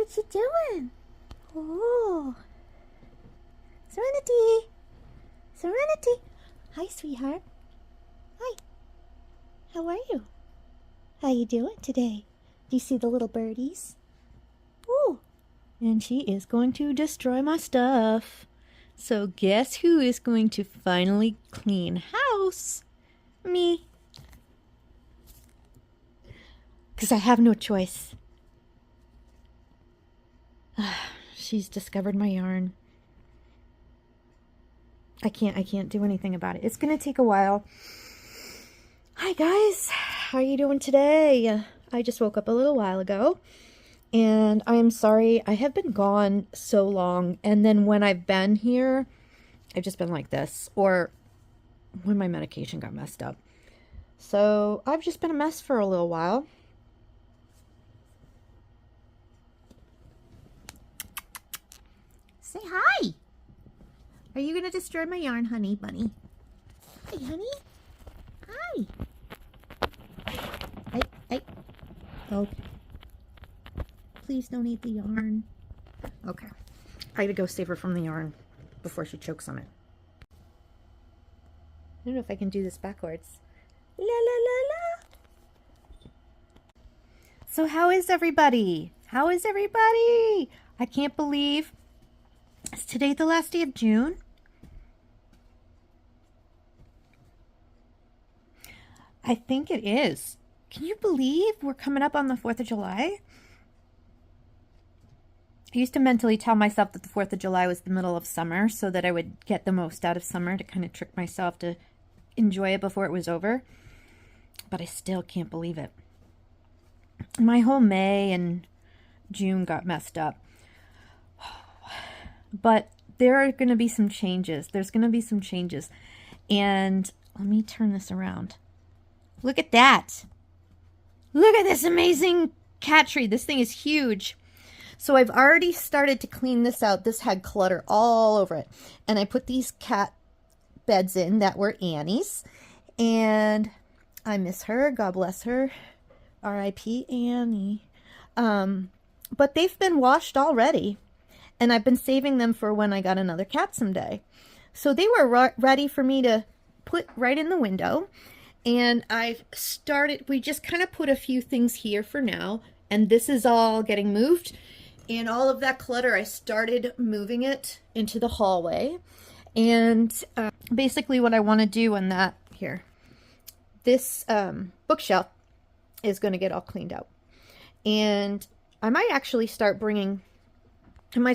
What you doing? Oh, Serenity. Serenity. Hi, sweetheart. Hi. How are you? How you doing today? Do you see the little birdies? Ooh. And she is going to destroy my stuff. So guess who is going to finally clean house? Me. Because I have no choice. She's discovered my yarn. I can't do anything about it. It's going to take a while. Hi guys, how are you doing today? I just woke up a little while ago. And I am sorry, I have been gone so long. And then when I've been here, I've just been like this. Or when my medication got messed up. So I've just been a mess for a little while. Say hi. Are you going to destroy my yarn, honey bunny? Hi, honey. Hi. Hey. Okay. Please don't eat the yarn. Okay. I gotta go save her from the yarn before she chokes on it. I don't know if I can do this backwards. La la la la. So how is everybody? How is everybody? I can't believe. Is today the last day of June? I think it is. Can you believe we're coming up on the 4th of July? I used to mentally tell myself that the 4th of July was the middle of summer so that I would get the most out of summer, to kind of trick myself to enjoy it before it was over. But I still can't believe it. My whole May and June got messed up. But there are going to be some changes. There's going to be some changes. And let me turn this around. Look at that. Look at this amazing cat tree. This thing is huge. So I've already started to clean this out. This had clutter all over it. And I put these cat beds in that were Annie's. And I miss her. God bless her. R.I.P. Annie. But they've been washed already. And I've been saving them for when I got another cat someday. So they were ready for me to put right in the window. And I've started, we just kind of put a few things here for now. And this is all getting moved. And all of that clutter, I started moving it into the hallway. And basically what I want to do in that, here, this bookshelf is going to get all cleaned out. And I might actually start bringing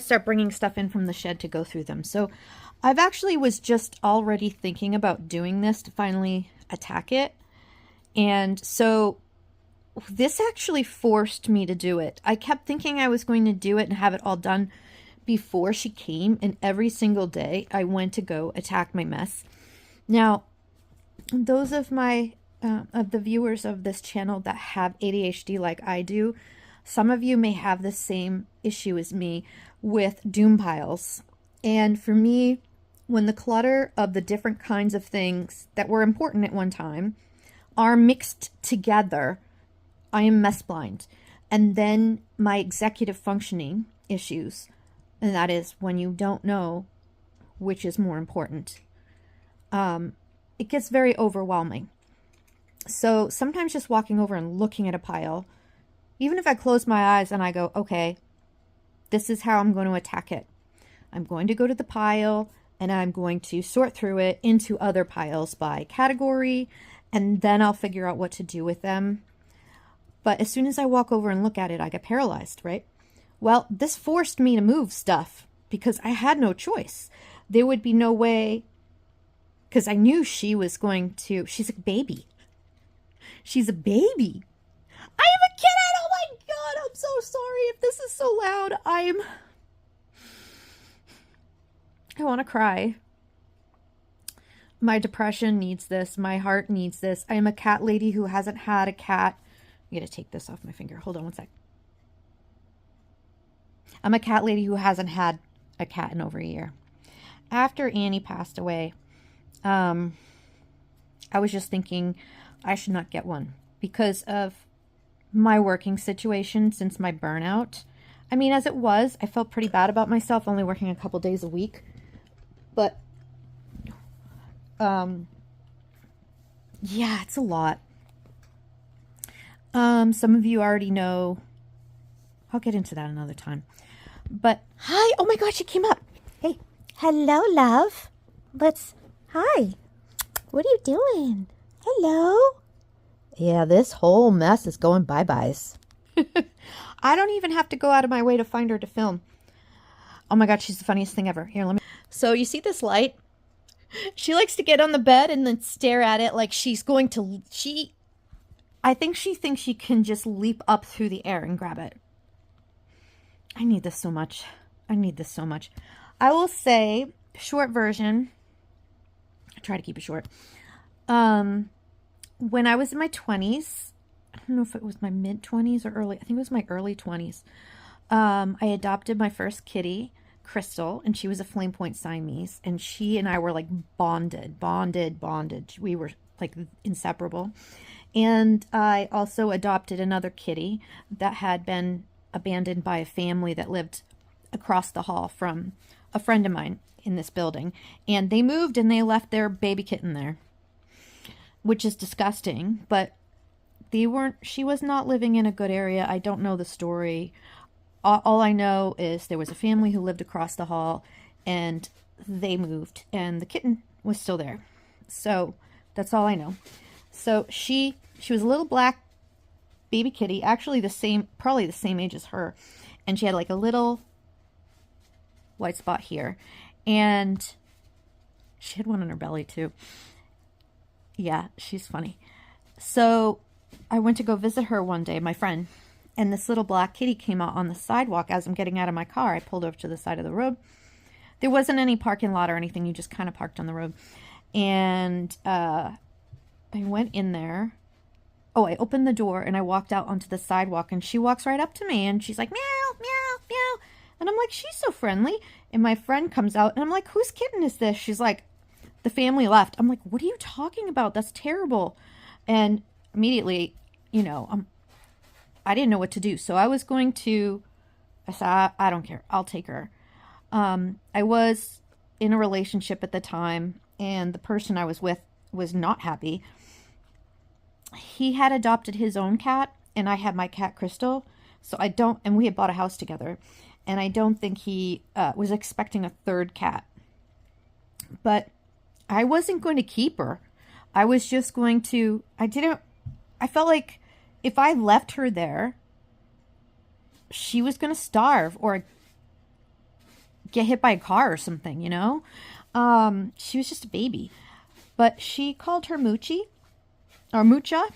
stuff in from the shed to go through them. So I've actually was just already thinking about doing this to finally attack it. And so this actually forced me to do it. I kept thinking I was going to do it and have it all done before she came, and every single day I went to go attack my mess. Now, those of my of the viewers of this channel that have ADHD like I do, some of you may have the same issue as me with doom piles. And for me, when the clutter of the different kinds of things that were important at one time are mixed together, I am mess blind. And then my executive functioning issues, and that is when you don't know which is more important. It gets very overwhelming. So sometimes just walking over and looking at a pile, even if I close my eyes and I go, okay, this is how I'm going to attack it. I'm going to go to the pile and I'm going to sort through it into other piles by category, and then I'll figure out what to do with them. But as soon as I walk over and look at it, I get paralyzed, right? Well, this forced me to move stuff because I had no choice. There would be no way, because I knew she was going to, she's a baby. She's a baby. I have a kitten! Oh my God, I'm so sorry if this is so loud. I want to cry. My depression needs this. My heart needs this. I am a cat lady who hasn't had a cat. I'm going to take this off my finger. Hold on one sec. I'm a cat lady who hasn't had a cat in over a year. After Annie passed away, I was just thinking I should not get one because of my working situation since my burnout. I mean, as it was, I felt pretty bad about myself only working a couple days a week. But, yeah, it's a lot. Some of you already know. I'll get into that another time. But, hi. Oh my God, she came up. Hey. Hello, love. Hi. What are you doing? Hello. Yeah, this whole mess is going bye-byes. I don't even have to go out of my way to find her to film. Oh my God, she's the funniest thing ever. Here, let me. So you see this light? She likes to get on the bed and then stare at it like she's going to. I think she thinks she can just leap up through the air and grab it. I need this so much. I need this so much. I will say, short version. I try to keep it short. When I was in my 20s, I don't know if it was my mid-20s or early. I think it was my early 20s. I adopted my first kitty, Crystal, and she was a Flame Point Siamese. And she and I were like bonded. We were like inseparable. And I also adopted another kitty that had been abandoned by a family that lived across the hall from a friend of mine in this building. And they moved and they left their baby kitten there, which is disgusting, but she was not living in a good area. I don't know the story. All I know is there was a family who lived across the hall and they moved and the kitten was still there. So that's all I know. So she was a little black baby kitty, actually probably the same age as her. And she had like a little white spot here. And she had one on her belly too. Yeah, she's funny. So I went to go visit her one day, my friend, and this little black kitty came out on the sidewalk as I'm getting out of my car. I pulled over to the side of the road. There wasn't any parking lot or anything. You just kind of parked on the road. And I went in there. Oh, I opened the door and I walked out onto the sidewalk and she walks right up to me and she's like, meow, meow, meow. And I'm like, she's so friendly. And my friend comes out and I'm like, whose kitten is this? She's like, the family left. I'm like, what are you talking about? That's terrible. And immediately, I didn't know what to do. So I said, I don't care. I'll take her. I was in a relationship at the time and the person I was with was not happy. He had adopted his own cat and I had my cat Crystal. So and we had bought a house together and I don't think he was expecting a third cat. But I wasn't going to keep her. I was just going to, I felt like if I left her there, she was going to starve or get hit by a car or something, She was just a baby. But she called her Moochie or Moocha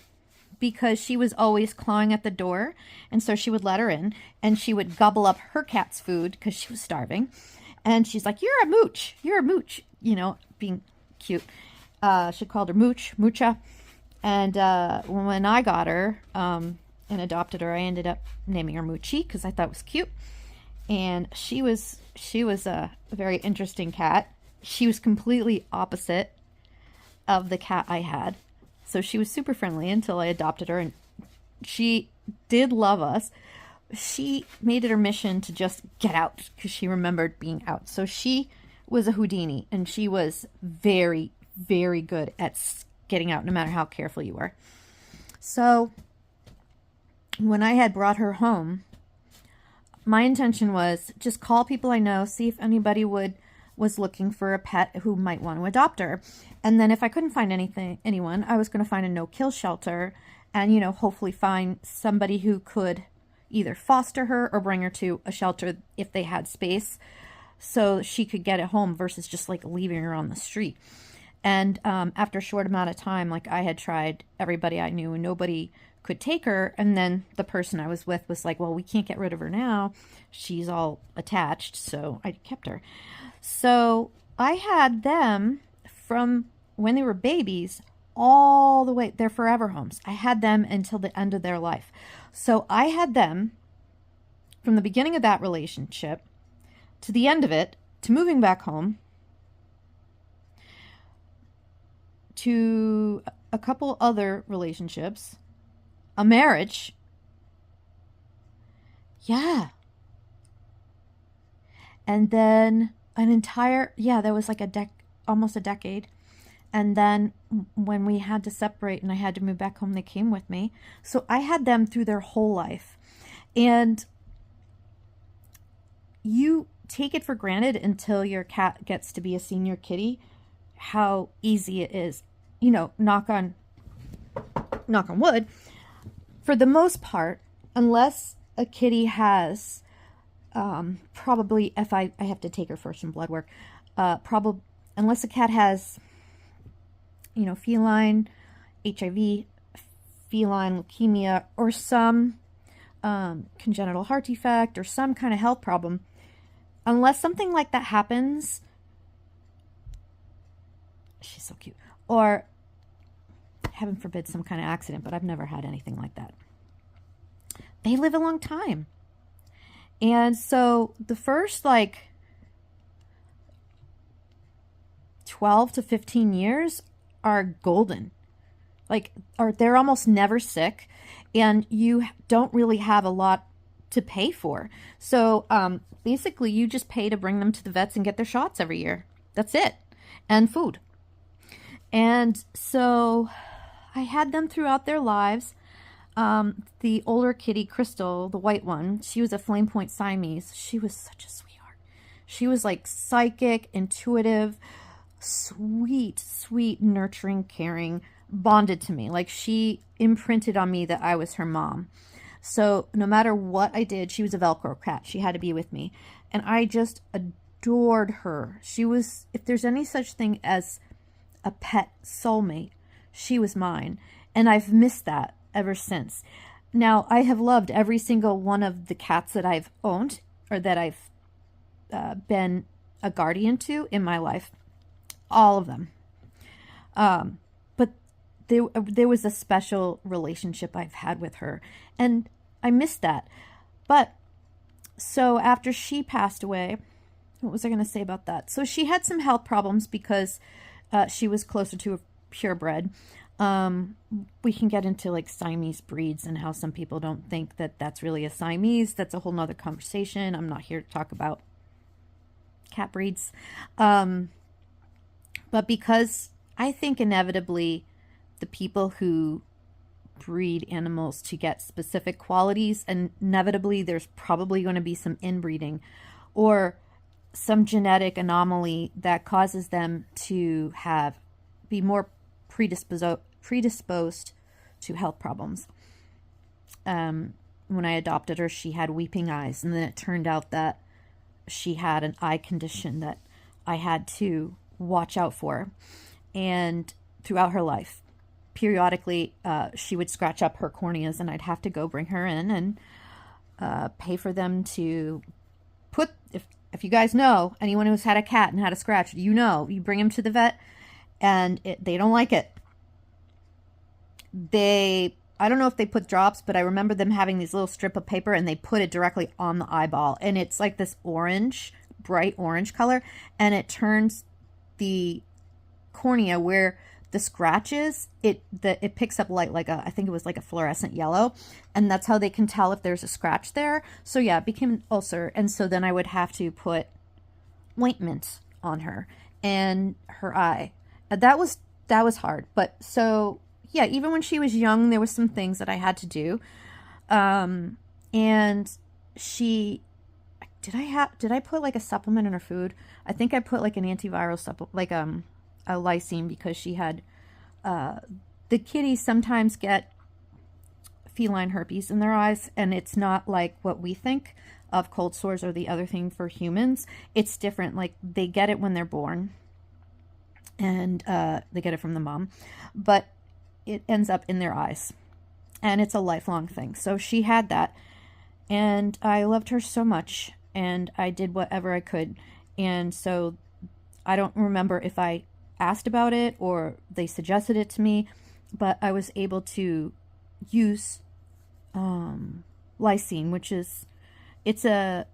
because she was always clawing at the door. And so she would let her in and she would gobble up her cat's food because she was starving. And she's like, you're a mooch, being cute. She called her Moocha. And when I got her and adopted her, I ended up naming her Moochie because I thought it was cute. And she was a very interesting cat. She was completely opposite of the cat I had. So she was super friendly until I adopted her. And she did love us. She made it her mission to just get out because she remembered being out. So she was a Houdini and she was very, very good at getting out no matter how careful you were. So when I had brought her home, my intention was just call people I know, see if anybody was looking for a pet who might want to adopt her. And then if I couldn't find anyone, I was going to find a no-kill shelter and, hopefully find somebody who could either foster her or bring her to a shelter if they had space so she could get a home versus just like leaving her on the street. And after a short amount of time, like I had tried everybody I knew and nobody could take her. And then the person I was with was like, well, we can't get rid of her now. She's all attached. So I kept her. So I had them from when they were babies all the way, they're forever homes. I had them until the end of their life. So I had them from the beginning of that relationship to the end of it, to moving back home, to a couple other relationships, a marriage. Yeah. And then that was like almost a decade. And then when we had to separate and I had to move back home, they came with me. So I had them through their whole life. And you take it for granted until your cat gets to be a senior kitty, how easy it is. You know, knock on wood. For the most part, unless a kitty has, probably, if I have to take her for some blood work, probably, unless a cat has, you know, feline HIV, feline leukemia, or some congenital heart defect, or some kind of health problem, unless something like that happens, she's so cute, or heaven forbid some kind of accident, but I've never had anything like that, they live a long time. And so the first like 12 to 15 years are golden. They're almost never sick, and you don't really have a lot to pay for. So basically you just pay to bring them to the vets and get their shots every year. That's it. And food. And so I had them throughout their lives. The older kitty, Crystal, the white one, she was a Flame Point Siamese. She was such a sweetheart. She was like psychic, intuitive, sweet, nurturing, caring, bonded to me. Like, she imprinted on me that I was her mom. So no matter what I did, she was a Velcro cat. She had to be with me. And I just adored her. She was, if there's any such thing as a pet soulmate, she was mine. And I've missed that ever since. Now, I have loved every single one of the cats that I've owned, or that I've been a guardian to in my life. All of them. But there was a special relationship I've had with her, and I missed that. But so after she passed away, what was I going to say about that? So she had some health problems because she was closer to a purebred. We can get into like Siamese breeds and how some people don't think that that's really a Siamese. That's a whole nother conversation. I'm not here to talk about cat breeds. But because I think inevitably the people who breed animals to get specific qualities, and inevitably there's probably going to be some inbreeding or some genetic anomaly that causes them to be more predisposed to health problems. When I adopted her, she had weeping eyes, and then it turned out that she had an eye condition that I had to watch out for. And throughout her life, periodically, she would scratch up her corneas, and I'd have to go bring her in and pay for them to put, if you guys know, anyone who's had a cat and had a scratch, you bring them to the vet, and they don't like it. I don't know if they put drops, but I remember them having these little strip of paper, and they put it directly on the eyeball, and it's like this bright orange color, and it turns the cornea where the scratches, it picks up light, I think it was like a fluorescent yellow, and that's how they can tell if there's a scratch there. So yeah, it became an ulcer, and so then I would have to put ointment on her and her eye. That was hard. But so yeah, even when she was young, there was some things that I had to do. And she, did I put like a supplement in her food? I think I put like an antiviral supplement, like a lysine, because she had, the kitties sometimes get feline herpes in their eyes, and it's not like what we think of cold sores or the other thing for humans. It's different. Like, they get it when they're born, and they get it from the mom, but it ends up in their eyes, and it's a lifelong thing. So she had that, and I loved her so much, and I did whatever I could. And so I don't remember if I asked about it or they suggested it to me, but I was able to use lysine, which is, it's an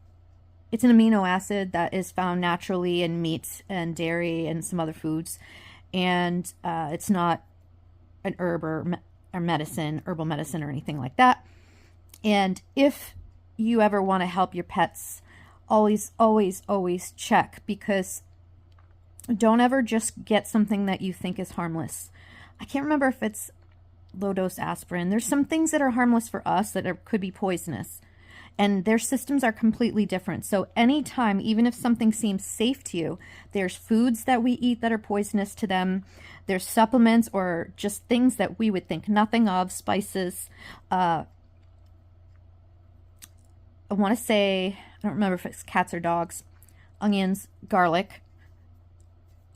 amino acid that is found naturally in meat and dairy and some other foods, and it's not an herb or herbal medicine or anything like that. And if you ever want to help your pets always, always, always check, because don't ever just get something that you think is harmless. I can't remember if it's low dose aspirin. There's some things that are harmless for us that could be poisonous, and their systems are completely different. So anytime, even if something seems safe to you, there's foods that we eat that are poisonous to them. There's supplements or just things that we would think nothing of, spices. I want to say, I don't remember if it's cats or dogs, onions, garlic.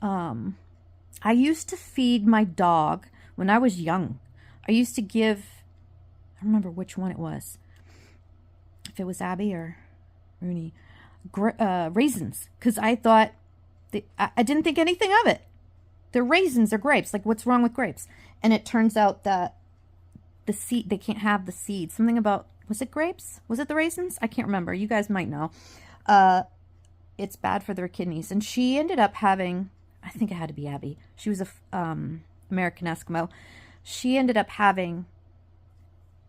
I used to feed my dog when I was young. I used to give, I don't remember which one it was, if it was Abby or Rooney, raisins, because I thought, I didn't think anything of it. They're raisins or grapes. Like, what's wrong with grapes? And it turns out that the seed, they can't have the seed. Something about, was it grapes? Was it the raisins? I can't remember. You guys might know. It's bad for their kidneys. And she ended up having, I think it had to be Abby. She was a American Eskimo. She ended up having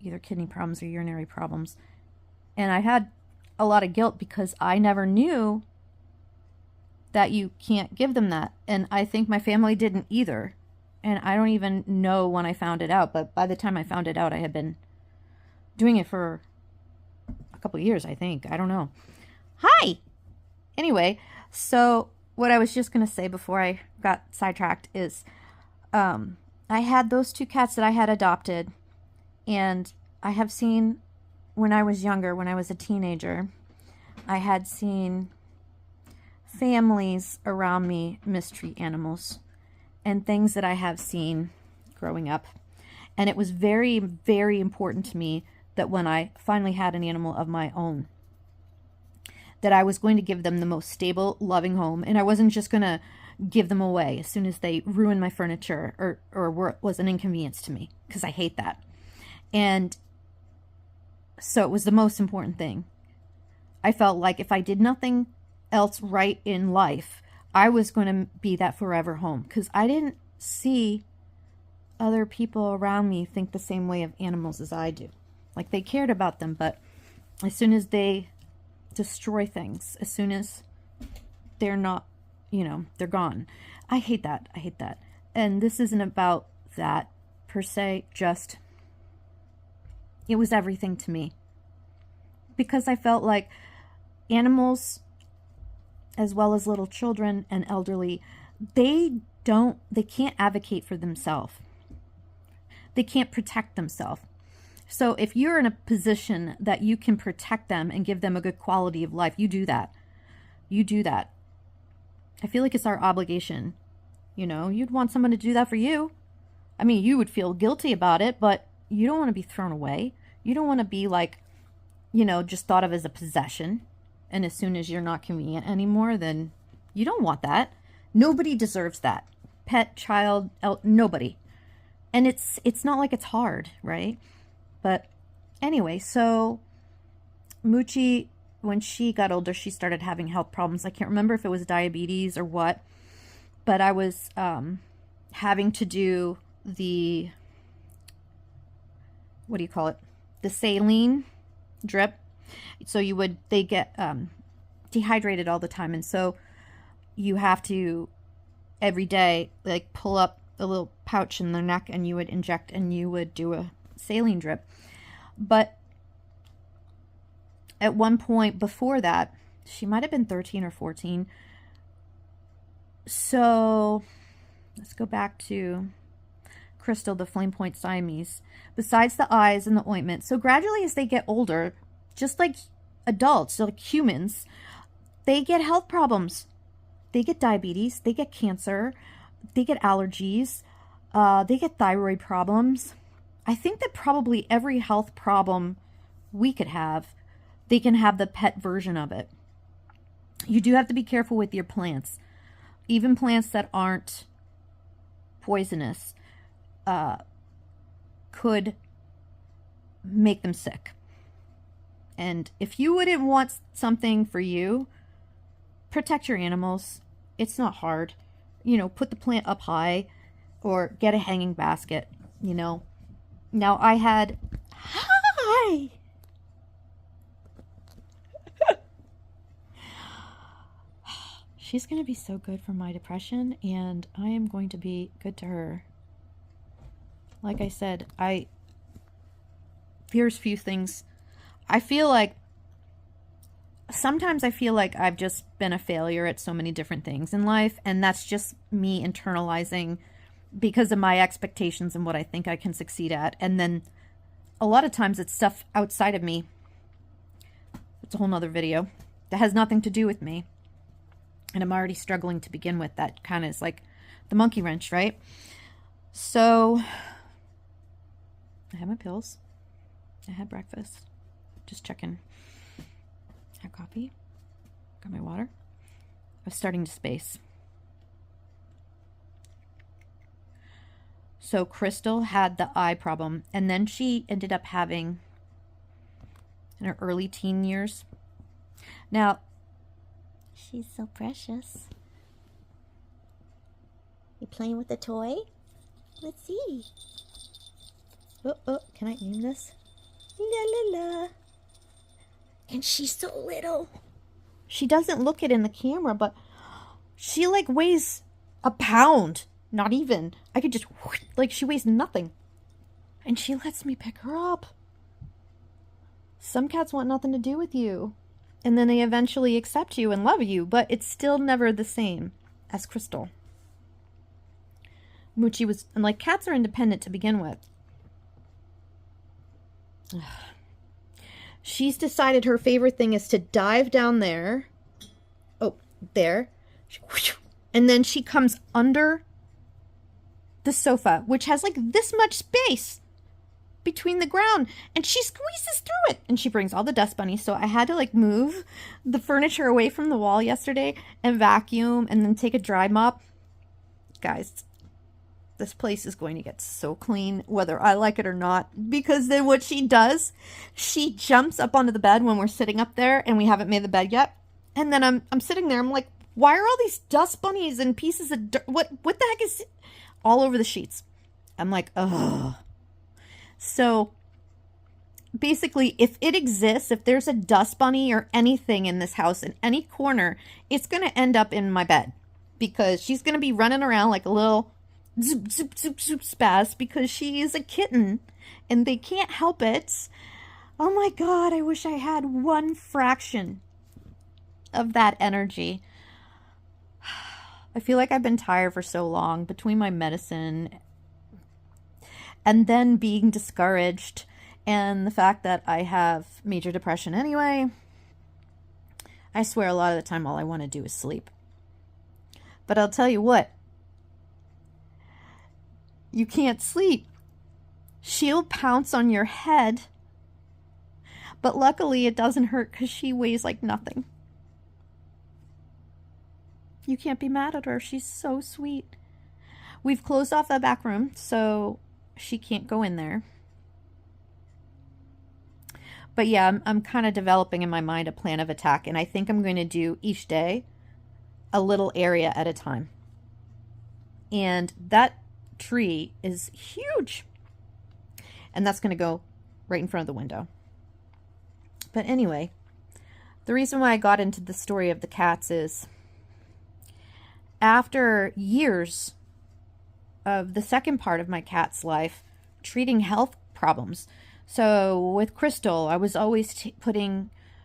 either kidney problems or urinary problems. And I had a lot of guilt because I never knew that you can't give them that. And I think my family didn't either. And I don't even know when I found it out. But by the time I found it out, I had been doing it for a couple of years, I think. I don't know. Hi! Anyway, so what I was just going to say before I got sidetracked is I had those two cats that I had adopted. And I have seen, when I was younger, when I was a teenager, I had seen families around me mistreat animals and things that I have seen growing up. And it was very, very important to me that when I finally had an animal of my own, that I was going to give them the most stable, loving home. And I wasn't just going to give them away as soon as they ruined my furniture or was an inconvenience to me, because I hate that. And so it was the most important thing. I felt like if I did nothing else right in life, I was going to be that forever home, because I didn't see other people around me think the same way of animals as I do. Like, they cared about them, but as soon as they destroy things, as soon as they're not, they're gone. I hate that. I hate that. And this isn't about that per se, just it was everything to me. Because I felt like animals, as well as little children and elderly, they can't advocate for themselves. They can't protect themselves. So if you're in a position that you can protect them and give them a good quality of life, you do that. You do that. I feel like it's our obligation. You'd want someone to do that for you. I mean, you would feel guilty about it, but you don't want to be thrown away. You don't want to be like, just thought of as a possession. And as soon as you're not convenient anymore, then you don't want that. Nobody deserves that. Pet, child, nobody. And it's not like it's hard, right? But anyway, so Moochie, when she got older, she started having health problems. I can't remember if it was diabetes or what, but I was having to do the, what do you call it? The saline drip. So they get dehydrated all the time. And so you have to every day, like, pull up a little pouch in their neck and you would inject and you would do a saline drip. But at one point before that, she might have been 13 or 14. So let's go back to Crystal, the Flame Point Siamese. Besides the eyes and the ointment, so gradually as they get older, just like adults, like humans, they get health problems. They get diabetes, they get cancer, they get allergies, they get thyroid problems. I think that probably every health problem we could have, they can have the pet version of it. You do have to be careful with your plants. Even plants that aren't poisonous could make them sick. And if you wouldn't want something for you, protect your animals. It's not hard. Put the plant up high or get a hanging basket, Now I had, hi! She's going to be so good for my depression, and I am going to be good to her. Like I said, here's few things. I feel like sometimes I feel like I've just been a failure at so many different things in life, and that's just me internalizing because of my expectations and what I think I can succeed at. And then a lot of times it's stuff outside of me. It's a whole nother video that has nothing to do with me. And I'm already struggling to begin with. That kind of is like the monkey wrench, right? So I had my pills. I had breakfast. Just checking. Had coffee. Got my water. I was starting to space. So Crystal had the eye problem, and then she ended up having in her early teen years. Now, she's so precious. You playing with the toy? Let's see. Oh, can I name this? La la la. And she's so little. She doesn't look it in the camera, but she like weighs a pound. Not even. I could just, like, she weighs nothing. And she lets me pick her up. Some cats want nothing to do with you. And then they eventually accept you and love you, but it's still never the same as Crystal. Moochie was, and like, cats are independent to begin with. She's decided her favorite thing is to dive down there. Oh, there. And then she comes under the sofa, which has like this much space between the ground, and she squeezes through it, and she brings all the dust bunnies. So I had to like move the furniture away from the wall yesterday and vacuum and then take a dry mop. Guys, this place is going to get so clean whether I like it or not, because then what she does, she jumps up onto the bed when we're sitting up there and we haven't made the bed yet, and then I'm sitting there, I'm like, why are all these dust bunnies and pieces of dirt, what the heck is all over the sheets? I'm like, ugh. So basically, if it exists, if there's a dust bunny or anything in this house in any corner, it's going to end up in my bed, because she's going to be running around like a little zoop, zoop, zoop, zoop spaz, because she is a kitten and they can't help it. Oh my God, I wish I had one fraction of that energy. I feel like I've been tired for so long between my medicine and then being discouraged and the fact that I have major depression anyway. I swear a lot of the time all I want to do is sleep. But I'll tell you what, you can't sleep. She'll pounce on your head, but luckily it doesn't hurt because she weighs like nothing. You can't be mad at her. She's so sweet. We've closed off the back room, so she can't go in there. But yeah, I'm kind of developing in my mind a plan of attack, and I think I'm going to do each day a little area at a time. And that tree is huge. And that's going to go right in front of the window. But anyway, the reason why I got into the story of the cats is after years of the second part of my cat's life treating health problems. So with Crystal, I was always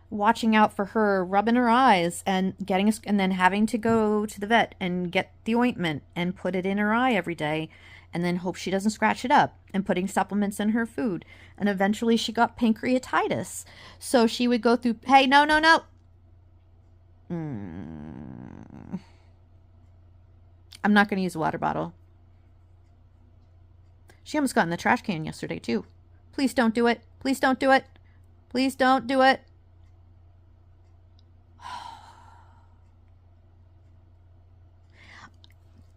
watching out for her, rubbing her eyes and and then having to go to the vet and get the ointment and put it in her eye every day, and then hope she doesn't scratch it up, and putting supplements in her food. And eventually she got pancreatitis. So she would go through, hey, no. I'm not going to use a water bottle. She almost got in the trash can yesterday, too. Please don't do it. Please don't do it. Please don't do it.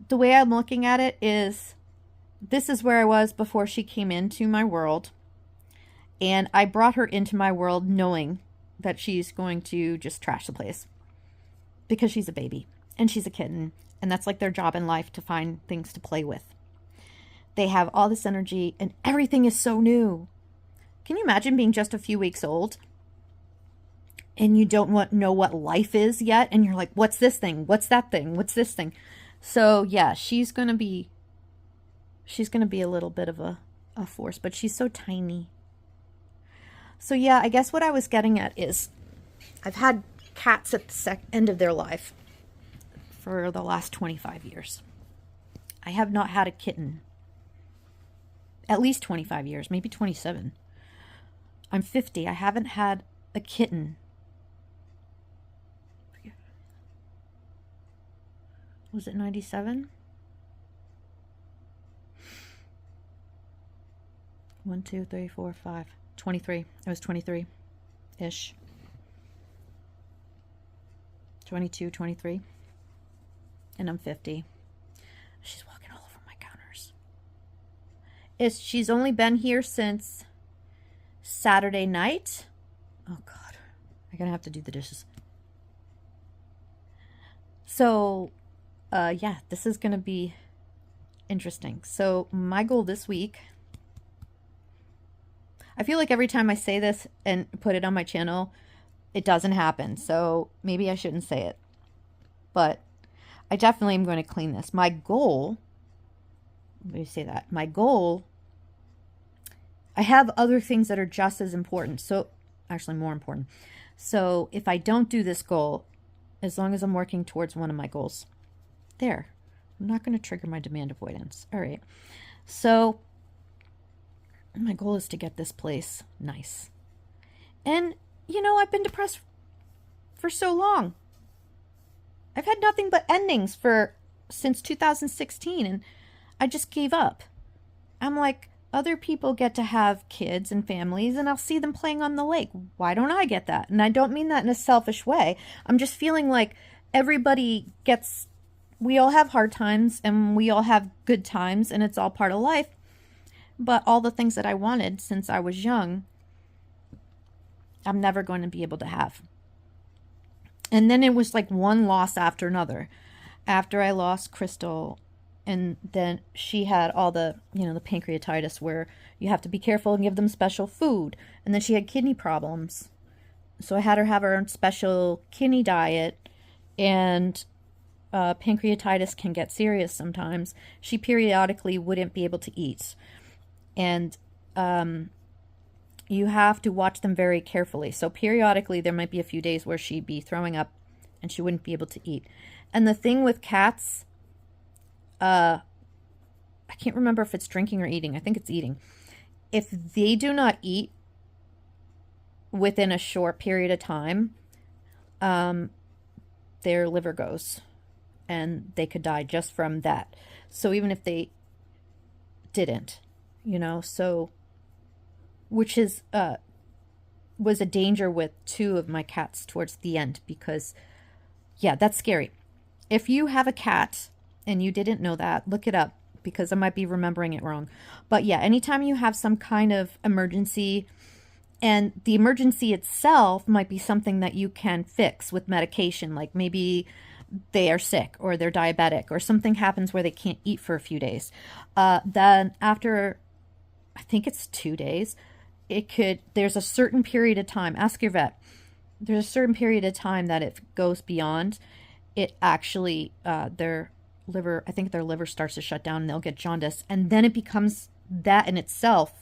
The way I'm looking at it is, this is where I was before she came into my world. And I brought her into my world knowing that she's going to just trash the place. Because she's a baby. And she's a kitten. And that's like their job in life, to find things to play with. They have all this energy and everything is so new. Can you imagine being just a few weeks old and you don't know what life is yet, and you're like, what's this thing? What's that thing? What's this thing? So yeah, she's gonna be a little bit of a force, but she's so tiny. So yeah, I guess what I was getting at is I've had cats at the end of their life for the last 25 years. I have not had a kitten. At least 25 years, maybe 27. I'm 50. I haven't had a kitten. Was it 97? 1, 2, 3, 4, 5. 23. I was 23-ish. 22, 23. And I'm 50. She's walking all over my counters. She's only been here since Saturday night. Oh God, I'm gonna have to do the dishes. So, yeah, this is gonna be interesting. So my goal this week, I feel like every time I say this and put it on my channel, it doesn't happen. So maybe I shouldn't say it, but I definitely am going to clean this. My goal, let me say that. My goal, I have other things that are just as important. So actually more important. So if I don't do this goal, as long as I'm working towards one of my goals, there, I'm not going to trigger my demand avoidance. All right. So my goal is to get this place nice. And, you know, I've been depressed for so long. I've had nothing but endings since 2016, and I just gave up. I'm like, other people get to have kids and families, and I'll see them playing on the lake. Why don't I get that? And I don't mean that in a selfish way. I'm just feeling like we all have hard times, and we all have good times, and it's all part of life. But all the things that I wanted since I was young, I'm never going to be able to have. And then it was like one loss after another. After I lost Crystal, and then she had all the, the pancreatitis where you have to be careful and give them special food. And then she had kidney problems. So I had her have her own special kidney diet. And pancreatitis can get serious sometimes. She periodically wouldn't be able to eat. And you have to watch them very carefully. So periodically there might be a few days where she'd be throwing up and she wouldn't be able to eat. And the thing with cats, I can't remember if it's drinking or eating. I think it's eating. If they do not eat within a short period of time, their liver goes and they could die just from that. So even if they didn't, so, which is, was a danger with 2 of my cats towards the end, because yeah, that's scary. If you have a cat and you didn't know that, look it up, because I might be remembering it wrong. But yeah, anytime you have some kind of emergency, and the emergency itself might be something that you can fix with medication, like maybe they are sick or they're diabetic or something happens where they can't eat for a few days. Then after, I think it's 2 days, there's a certain period of time, ask your vet, there's a certain period of time that it goes beyond, it actually, their liver, I think their liver starts to shut down and they'll get jaundice, and then it becomes that in itself,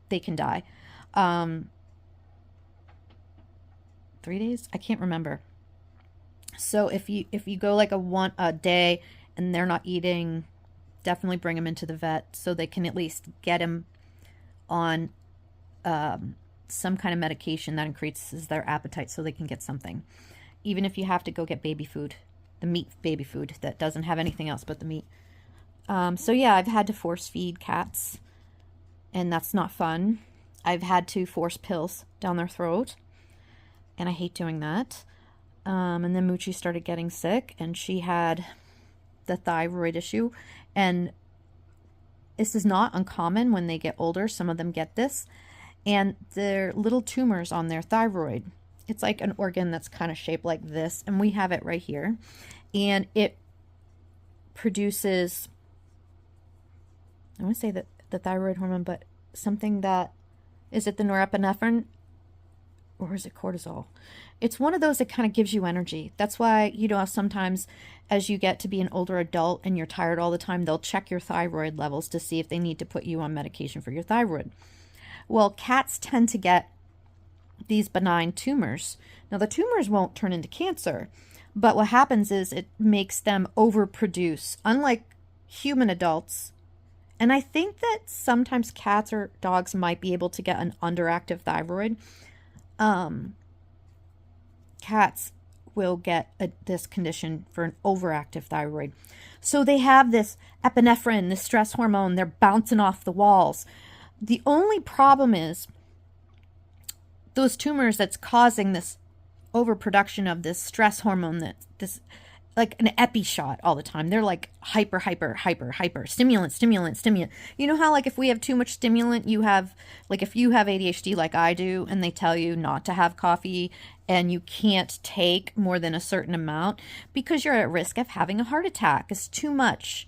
they can die. 3 days? I can't remember. So if you go like a day and they're not eating, definitely bring them into the vet so they can at least get them on some kind of medication that increases their appetite so they can get something. Even if you have to go get baby food, the meat baby food that doesn't have anything else but the meat. So yeah, I've had to force feed cats, and that's not fun. I've had to force pills down their throat, and I hate doing that. And then Moochie started getting sick, and she had the thyroid issue. And this is not uncommon when they get older. Some of them get this. And they're little tumors on their thyroid. It's like an organ that's kind of shaped like this. And we have it right here. And it produces, I want to say the thyroid hormone, but something that, is it the norepinephrine? or is it cortisol? It's one of those that kind of gives you energy. That's why, you know, sometimes as you get to be an older adult and you're tired all the time, they'll check your thyroid levels to see if they need to put you on medication for your thyroid. Well, cats tend to get these benign tumors. Now, the tumors won't turn into cancer, but what happens is it makes them overproduce, unlike human adults. And I think that sometimes cats or dogs might be able to get an underactive thyroid. Cats will get this condition for an overactive thyroid. So they have this epinephrine, this stress hormone, they're bouncing off the walls. The only problem is those tumors that's causing this overproduction of this stress hormone, that this like an epi shot all the time. They're like hyper stimulant. You know how like if we have too much stimulant, you have like if you have ADHD like I do and they tell you not to have coffee and you can't take more than a certain amount because you're at risk of having a heart attack. It's too much.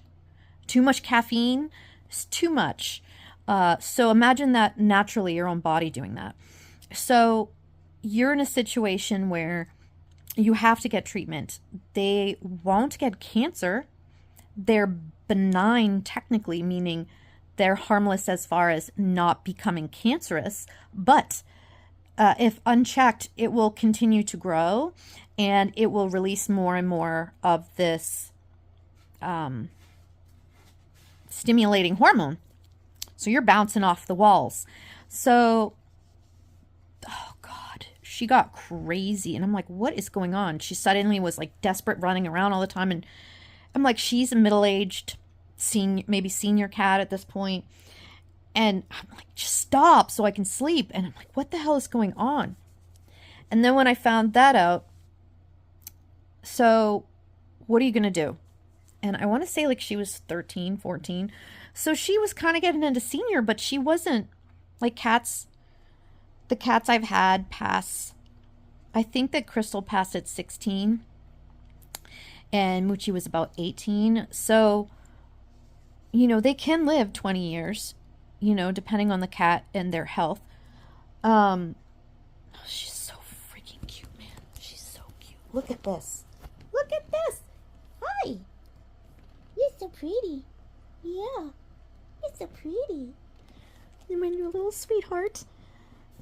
Too much caffeine is too much. So imagine that naturally your own body doing that. So you're in a situation where you have to get treatment. They won't get cancer. They're benign technically, meaning they're harmless as far as not becoming cancerous. But if unchecked, it will continue to grow and it will release more and more of this stimulating hormone. So you're bouncing off the walls. So, oh God, she got crazy. And I'm like, what is going on? She suddenly was like desperate, running around all the time. And I'm like, she's a middle-aged, maybe senior cat at this point. And I'm like, just stop so I can sleep. And I'm like, what the hell is going on? And then when I found that out, so what are you going to do? And I want to say like she was 13, 14. So she was kind of getting into senior, but she wasn't like cats. The cats I've had pass, I think that Crystal passed at 16 and Moochie was about 18. So, you know, they can live 20 years, you know, depending on the cat and their health. She's so freaking cute, man. She's so cute. Look at this. Look at this. Hi. You're so pretty. Yeah. You're so pretty. You're my little sweetheart.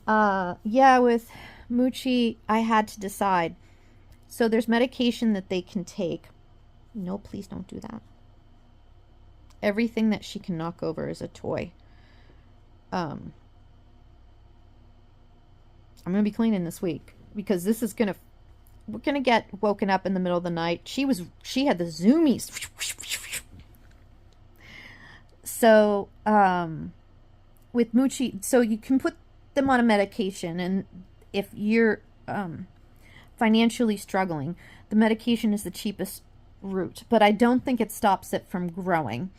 Yeah, with Moochie, I had to decide. So there's medication that they can take. No, please don't do that. Everything that she can knock over is a toy. I'm going to be cleaning this week because this is going to, we're going to get woken up in the middle of the night. She had the zoomies. So, with Moochie, so you can put them on a medication, and if you're financially struggling, the medication is the cheapest route, but I don't think it stops it from growing.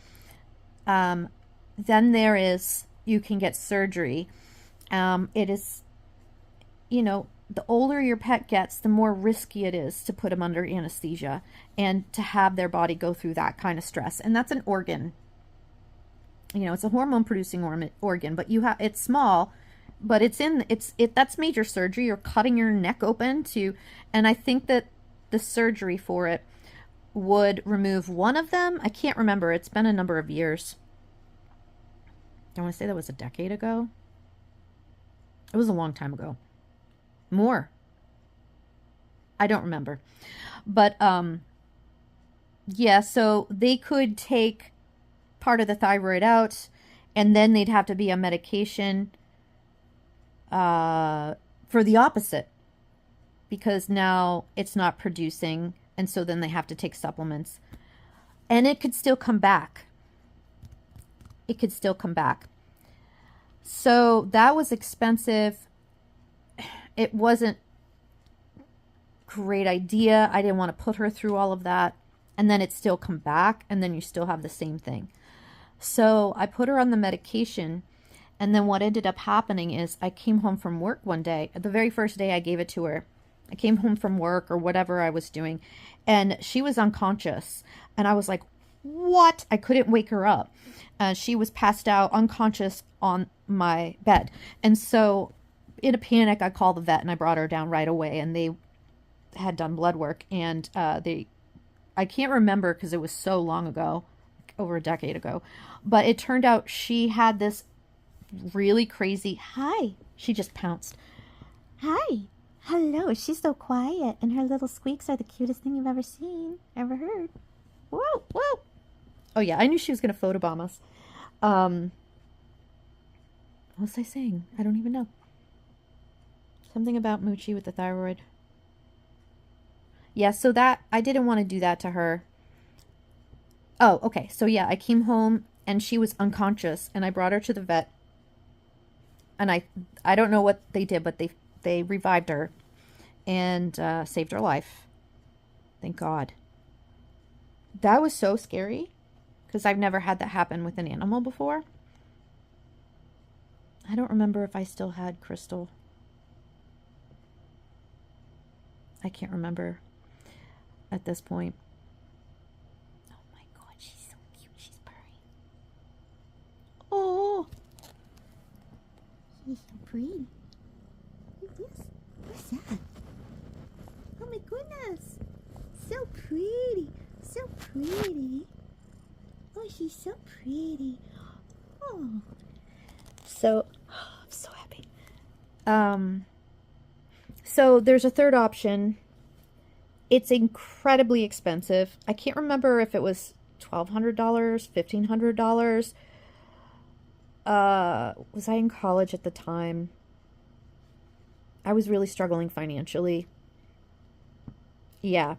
Then there is, you can get surgery. It is, you know, the older your pet gets, the more risky it is to put them under anesthesia and to have their body go through that kind of stress. And that's an organ. You know, it's a hormone producing organ, but it's small, but that's major surgery. You're cutting your neck open and I think that the surgery for it would remove one of them. I can't remember. It's been a number of years. I want to say that was a decade ago. It was a long time ago. More. I don't remember. But, yeah, so they could take part of the thyroid out, and then they'd have to be on medication for the opposite, because now it's not producing, and so then they have to take supplements, and it could still come back. It could still come back. So that was expensive. It wasn't a great idea. I didn't want to put her through all of that, and then it still come back, and then you still have the same thing. So I put her on the medication, and then what ended up happening is I came home from work one day. The very first day I gave it to her, I came home from work or whatever I was doing, and she was unconscious. And I was like, what? I couldn't wake her up. She was passed out, unconscious on my bed. And so in a panic, I called the vet and I brought her down right away, and they had done blood work, and I can't remember because it was so long ago, over a decade ago, but it turned out she had this really crazy, hi, she just pounced. Hi, hello, she's so quiet, and her little squeaks are the cutest thing you've ever seen, ever heard. Whoa, whoa. Oh yeah, I knew she was going to photobomb us. What was I saying? I don't even know. Something about Moochie with the thyroid. Yeah, so that, I didn't want to do that to her. Oh, okay. So yeah, I came home and she was unconscious, and I brought her to the vet. And I don't know what they did, but they revived her and saved her life. Thank God. That was so scary because I've never had that happen with an animal before. I don't remember if I still had Crystal. I can't remember at this point. Oh my God, she's so cute. She's purring. Oh, she's so pretty. Look at this. What's that? Oh my goodness. So pretty. So pretty. Oh, she's so pretty. Oh. So, I'm so happy. So there's a third option. It's incredibly expensive. I can't remember if it was $1,200, $1,500. Was I in college at the time? I was really struggling financially. Yeah.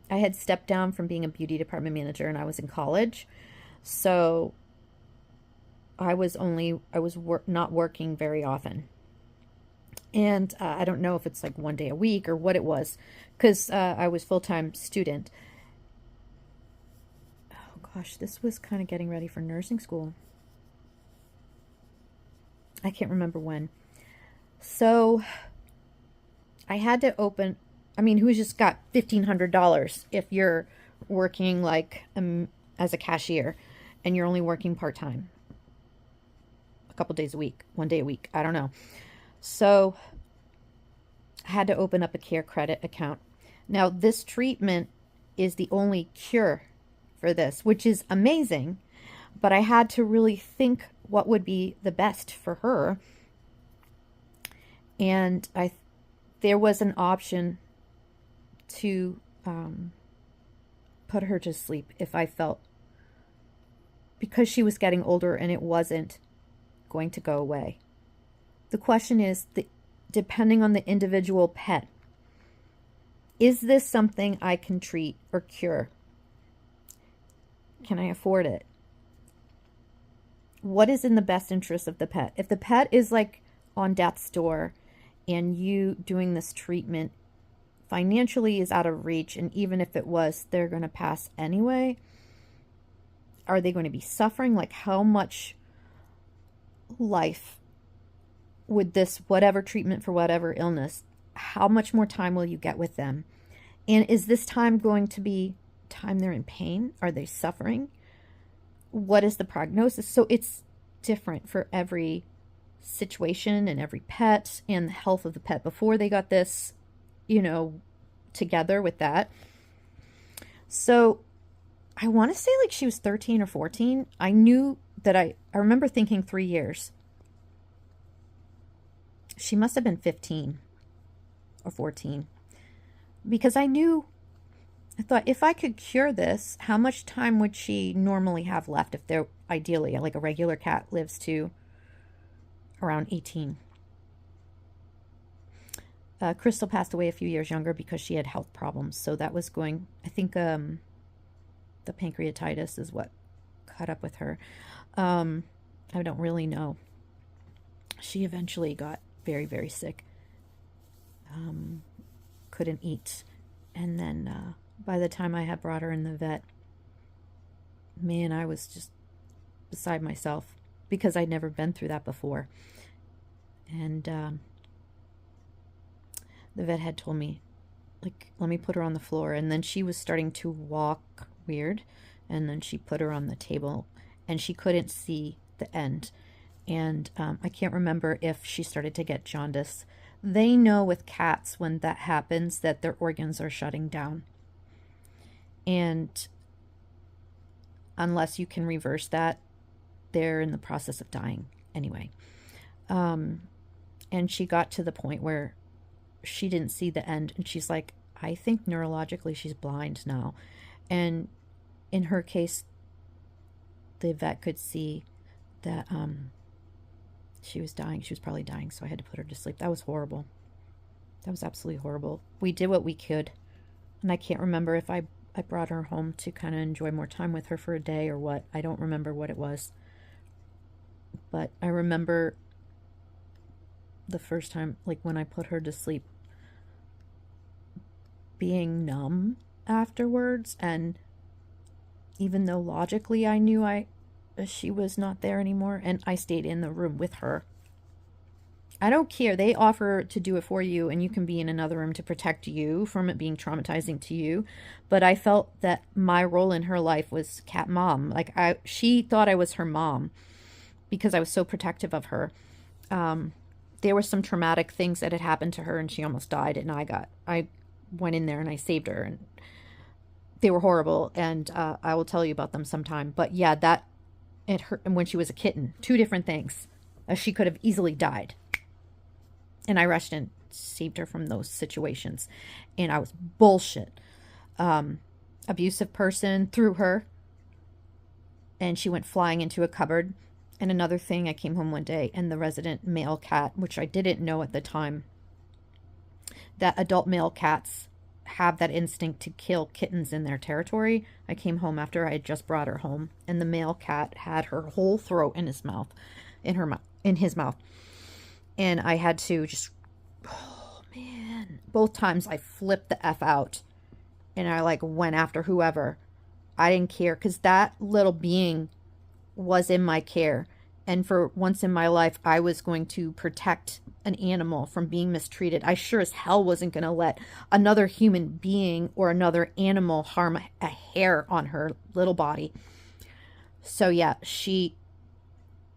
I had stepped down from being a beauty department manager, and I was in college. So I was not working very often. And I don't know if it's like one day a week or what it was, because I was full-time student. Oh gosh, this was kind of getting ready for nursing school. I can't remember when. So I had to open, I mean, who's just got $1,500 if you're working like as a cashier and you're only working part-time? A couple days a week, one day a week, I don't know. So I had to open up a care credit account. Now, this treatment is the only cure for this, which is amazing. But I had to really think what would be the best for her. And there was an option to put her to sleep if I felt, because she was getting older and it wasn't going to go away. The question is, depending on the individual pet, is this something I can treat or cure? Can I afford it? What is in the best interest of the pet? If the pet is like on death's door and you doing this treatment financially is out of reach, and even if it was, they're going to pass anyway, are they going to be suffering? Like, how much life with this, whatever treatment for whatever illness, how much more time will you get with them? And is this time going to be time they're in pain? Are they suffering? What is the prognosis? So it's different for every situation and every pet, and the health of the pet before they got this, together with that. So I want to say like she was 13 or 14. I knew that I remember thinking 3 years. She must have been 15 or 14, because I thought, if I could cure this, how much time would she normally have left if they're ideally, like a regular cat lives to around 18. Crystal passed away a few years younger because she had health problems. So that was going, I think the pancreatitis is what caught up with her. I don't really know. She eventually got very, very sick. Couldn't eat. And then by the time I had brought her in the vet, man, I was just beside myself because I'd never been through that before. And the vet had told me, like, let me put her on the floor. And then she was starting to walk weird. And then she put her on the table and she couldn't see the end. And I can't remember if she started to get jaundice. They know with cats when that happens that their organs are shutting down. And unless you can reverse that, they're in the process of dying anyway. And she got to the point where she didn't see the end. And she's like, I think neurologically she's blind now. And in her case, the vet could see that she was dying. She was probably dying, so I had to put her to sleep. That was horrible. That was absolutely horrible. We did what we could. And I can't remember if I brought her home to kind of enjoy more time with her for a day or what. I don't remember what it was. But I remember the first time, like when I put her to sleep, being numb afterwards. And even though logically I knew she was not there anymore, and I stayed in the room with her. I don't care. They offer to do it for you, and you can be in another room to protect you from it being traumatizing to you. But I felt that my role in her life was cat mom. Like she thought I was her mom because I was so protective of her. There were some traumatic things that had happened to her, and she almost died. And I went in there and I saved her, and they were horrible. And I will tell you about them sometime. But yeah, that it hurt. And when she was a kitten, two different things. She could have easily died. And I rushed and saved her from those situations. And I was bullshit. Abusive person threw her. And she went flying into a cupboard. And another thing, I came home one day and the resident male cat, which I didn't know at the time, that adult male cats have that instinct to kill kittens in their territory. I came home after I had just brought her home. And the male cat had her whole throat in his mouth. In his mouth. And I had to just, oh man, both times I flipped the F out and I like went after whoever. I didn't care because that little being was in my care. And for once in my life, I was going to protect an animal from being mistreated. I sure as hell wasn't going to let another human being or another animal harm a hair on her little body. So yeah, she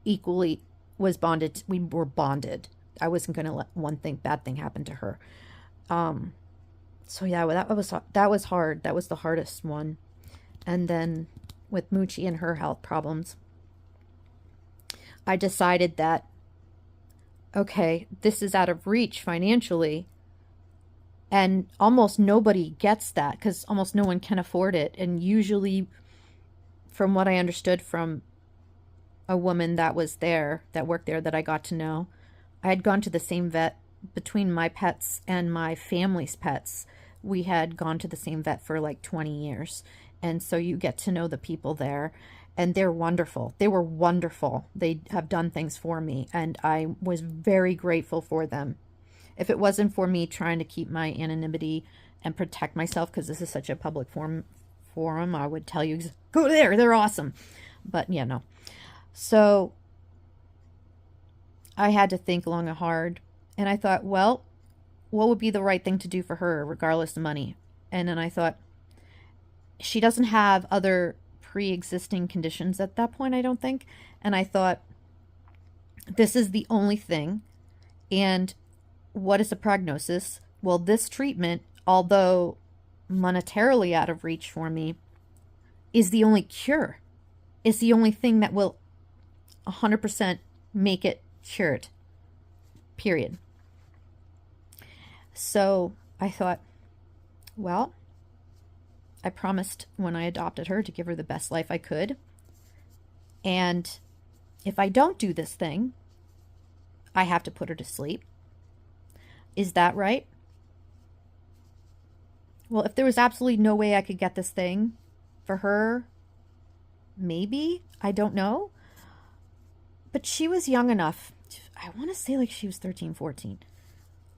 equally was bonded. We were bonded. I wasn't going to let one bad thing happen to her. So yeah, that was hard. That was the hardest one. And then with Moochie and her health problems, I decided that, okay, this is out of reach financially. And almost nobody gets that because almost no one can afford it. And usually, from what I understood from a woman that was there, that worked there, that I got to know, I had gone to the same vet between my pets and my family's pets. We had gone to the same vet for like 20 years. And so you get to know the people there, and they're wonderful. They were wonderful. They have done things for me, and I was very grateful for them. If it wasn't for me trying to keep my anonymity and protect myself, because this is such a public forum, I would tell you, go there, they're awesome. But yeah, no. So I had to think long and hard. And I thought, well, what would be the right thing to do for her, regardless of money? And then I thought, she doesn't have other pre-existing conditions at that point, I don't think. And I thought, this is the only thing. And what is the prognosis? Well, this treatment, although monetarily out of reach for me, is the only cure. It's the only thing that will 100% make it cured. Period. So I thought, well, I promised when I adopted her to give her the best life I could. And if I don't do this thing, I have to put her to sleep. Is that right? Well, if there was absolutely no way I could get this thing for her, maybe. I don't know. But she was young enough. I want to say like she was 13, 14.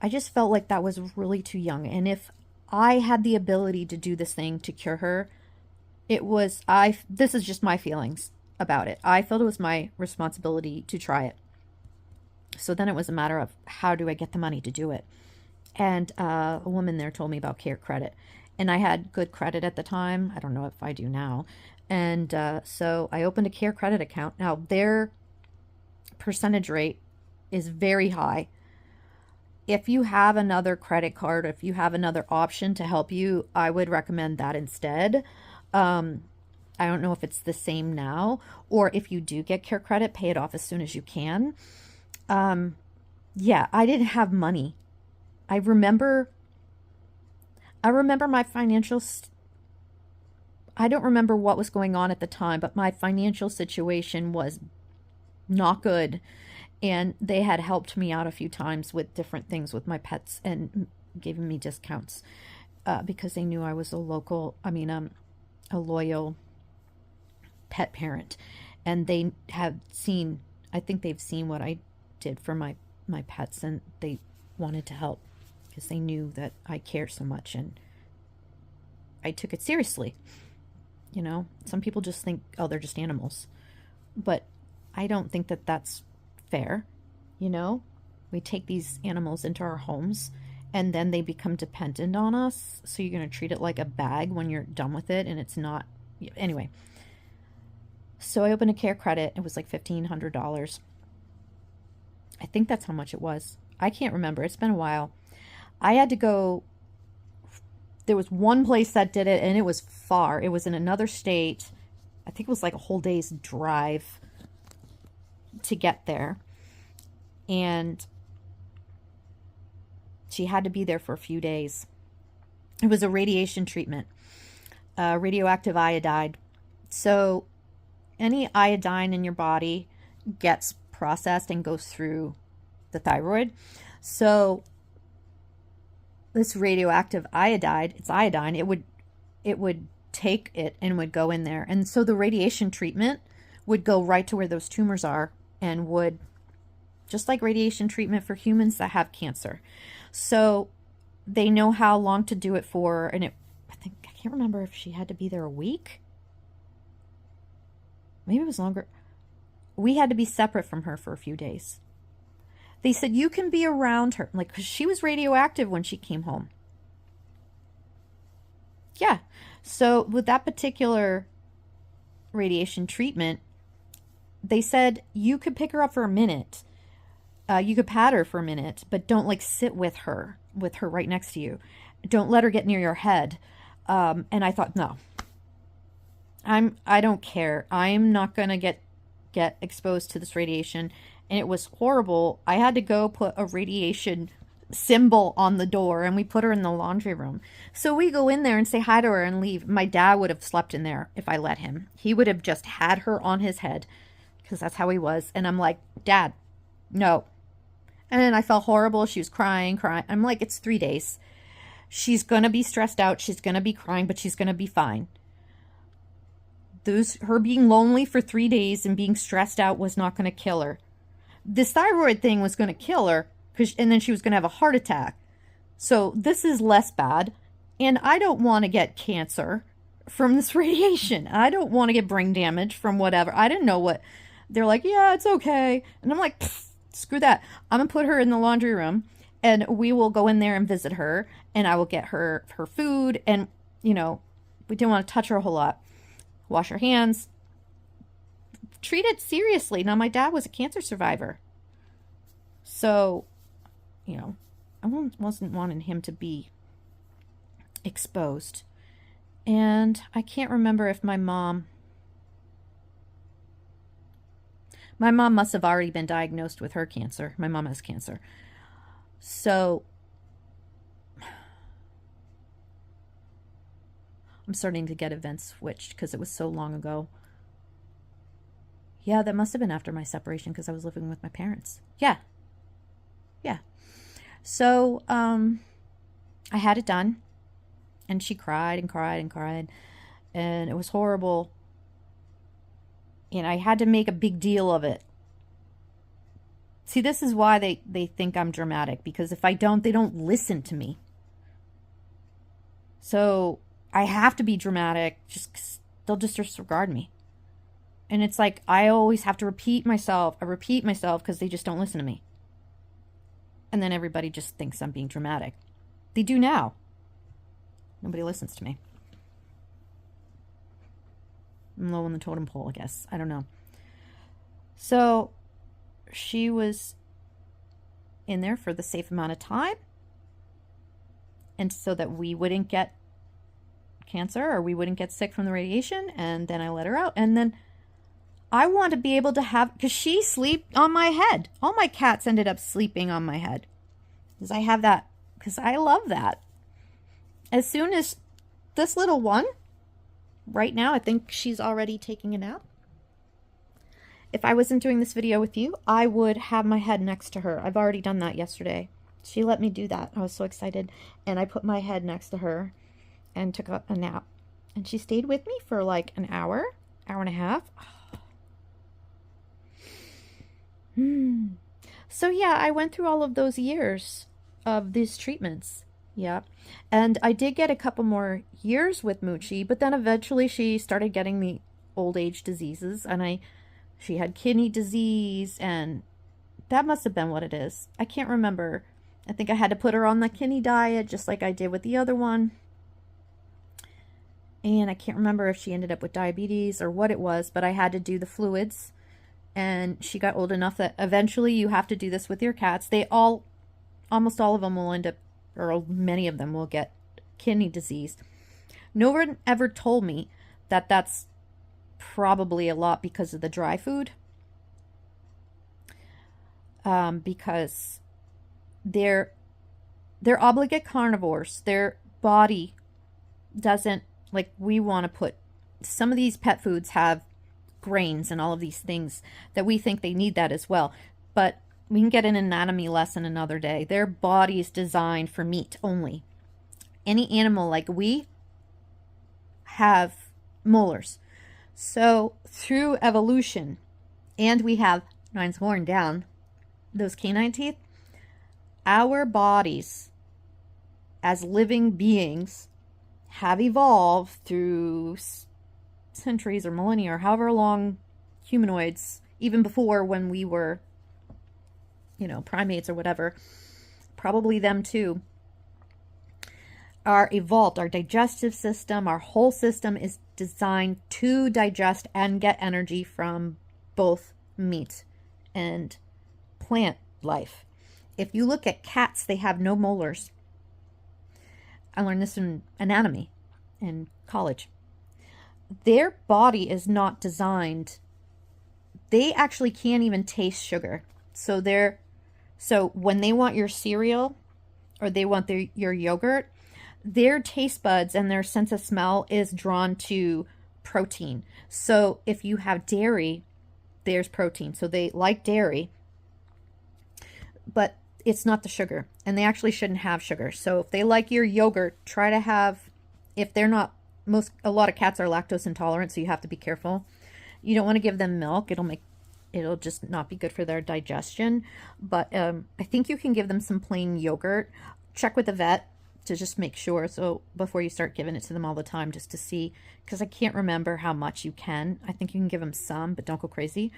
I just felt like that was really too young. And if I had the ability to do this thing to cure her, this is just my feelings about it. I felt it was my responsibility to try it. So then it was a matter of how do I get the money to do it? And a woman there told me about care credit. And I had good credit at the time. I don't know if I do now. And so I opened a care credit account. Now, their percentage rate is very high. If you have another credit card, if you have another option to help you, I would recommend that instead. I don't know if it's the same now, or if you do get care credit, pay it off as soon as you can. Yeah, I didn't have money. I remember my financial, I don't remember what was going on at the time, but my financial situation was not good. And they had helped me out a few times with different things with my pets and giving me discounts because they knew I was a loyal pet parent. And they have seen, I think they've seen what I did for my pets, and they wanted to help because they knew that I care so much and I took it seriously. You know, some people just think, oh, they're just animals. But I don't think that that's fair. You know, we take these animals into our homes and then they become dependent on us. So you're going to treat it like a bag when you're done with it, and it's not. Anyway, so I opened a care credit. It was like $1,500. I think that's how much it was. I can't remember. It's been a while. I had to go. There was one place that did it, and it was far. It was in another state. I think it was like a whole day's drive to get there. And she had to be there for a few days. It was a radiation treatment, radioactive iodine. So any iodine in your body gets processed and goes through the thyroid. So this radioactive iodine, it's iodine, it would take it and would go in there. And so the radiation treatment would go right to where those tumors are, and would, just like radiation treatment for humans that have cancer. So they know how long to do it for. And I can't remember if she had to be there a week. Maybe it was longer. We had to be separate from her for a few days. They said, you can be around her. Like, because she was radioactive when she came home. Yeah. So with that particular radiation treatment, they said you could pick her up for a minute. You could pat her for a minute, but don't like sit with her right next to you. Don't let her get near your head. And I thought, no, I don't care. I'm not going to get exposed to this radiation. And it was horrible. I had to go put a radiation symbol on the door, and we put her in the laundry room. So we go in there and say hi to her and leave. My dad would have slept in there if I let him. He would have just had her on his head because that's how he was. And I'm like, Dad, no. And then I felt horrible. She was crying. I'm like, it's 3 days. She's going to be stressed out. She's going to be crying, but she's going to be fine. Her being lonely for 3 days and being stressed out was not going to kill her. This thyroid thing was going to kill her, and then she was going to have a heart attack. So this is less bad. And I don't want to get cancer from this radiation. I don't want to get brain damage from whatever. I didn't know what. They're like, yeah, it's okay. And I'm like, screw that. I'm going to put her in the laundry room, and we will go in there and visit her, and I will get her food. And, you know, we didn't want to touch her a whole lot. Wash her hands. Treat it seriously. Now, my dad was a cancer survivor. So, you know, I wasn't wanting him to be exposed. And I can't remember if my mom must have already been diagnosed with her cancer. My mom has cancer. So I'm starting to get events switched because it was so long ago. Yeah, that must have been after my separation because I was living with my parents. Yeah. So I had it done, and she cried and cried and cried, and it was horrible. And I had to make a big deal of it. See, this is why they think I'm dramatic, because if I don't, they don't listen to me. So I have to be dramatic, just 'cause they'll just disregard me. And it's like, I always have to repeat myself. I repeat myself because they just don't listen to me. And then everybody just thinks I'm being dramatic. They do now. Nobody listens to me. I'm low on the totem pole, I guess. I don't know. So she was in there for the safe amount of time, and so that we wouldn't get cancer or we wouldn't get sick from the radiation. And then I let her out, and then I want to be able to have, because she slept on my head. All my cats ended up sleeping on my head because I have that, because I love that. As soon as this little one, right now, I think she's already taking a nap. If I wasn't doing this video with you, I would have my head next to her. I've already done that yesterday. She let me do that. I was so excited. And I put my head next to her and took a nap. And she stayed with me for like an hour, hour and a half. So yeah, I went through all of those years of these treatments. Yeah. And I did get a couple more years with Moochie, but then eventually she started getting the old age diseases, and she had kidney disease, and that must have been what it is. I can't remember. I think I had to put her on the kidney diet just like I did with the other one. And I can't remember if she ended up with diabetes or what it was, but I had to do the fluids. And she got old enough that eventually you have to do this with your cats. Almost all of them will end up, or many of them will get kidney disease. No one ever told me that that's probably a lot because of the dry food. Because they're obligate carnivores. Their body doesn't, like we want to put, some of these pet foods have grains and all of these things that we think they need that as well. But we can get an anatomy lesson another day. Their body is designed for meat only. Any animal like we have molars. So through evolution, and we have Nine's horn down, those canine teeth, our bodies as living beings have evolved through centuries or millennia or however long humanoids, even before when we were, primates or whatever, probably them too, are evolved. Our digestive system, our whole system is designed to digest and get energy from both meat and plant life. If you look at cats, they have no molars. I learned this in anatomy in college. Their body is not designed. They actually can't even taste sugar. So when they want your cereal or they want your yogurt, their taste buds and their sense of smell is drawn to protein. So if you have dairy, there's protein. So they like dairy, but it's not the sugar, and they actually shouldn't have sugar. So if they like your yogurt, try to have, if they're not, a lot of cats are lactose intolerant, so you have to be careful. You don't want to give them milk. It'll just not be good for their digestion. But I think you can give them some plain yogurt. Check with the vet to just make sure. So before you start giving it to them all the time, just to see, because I can't remember how much you can. I think you can give them some, but don't go crazy.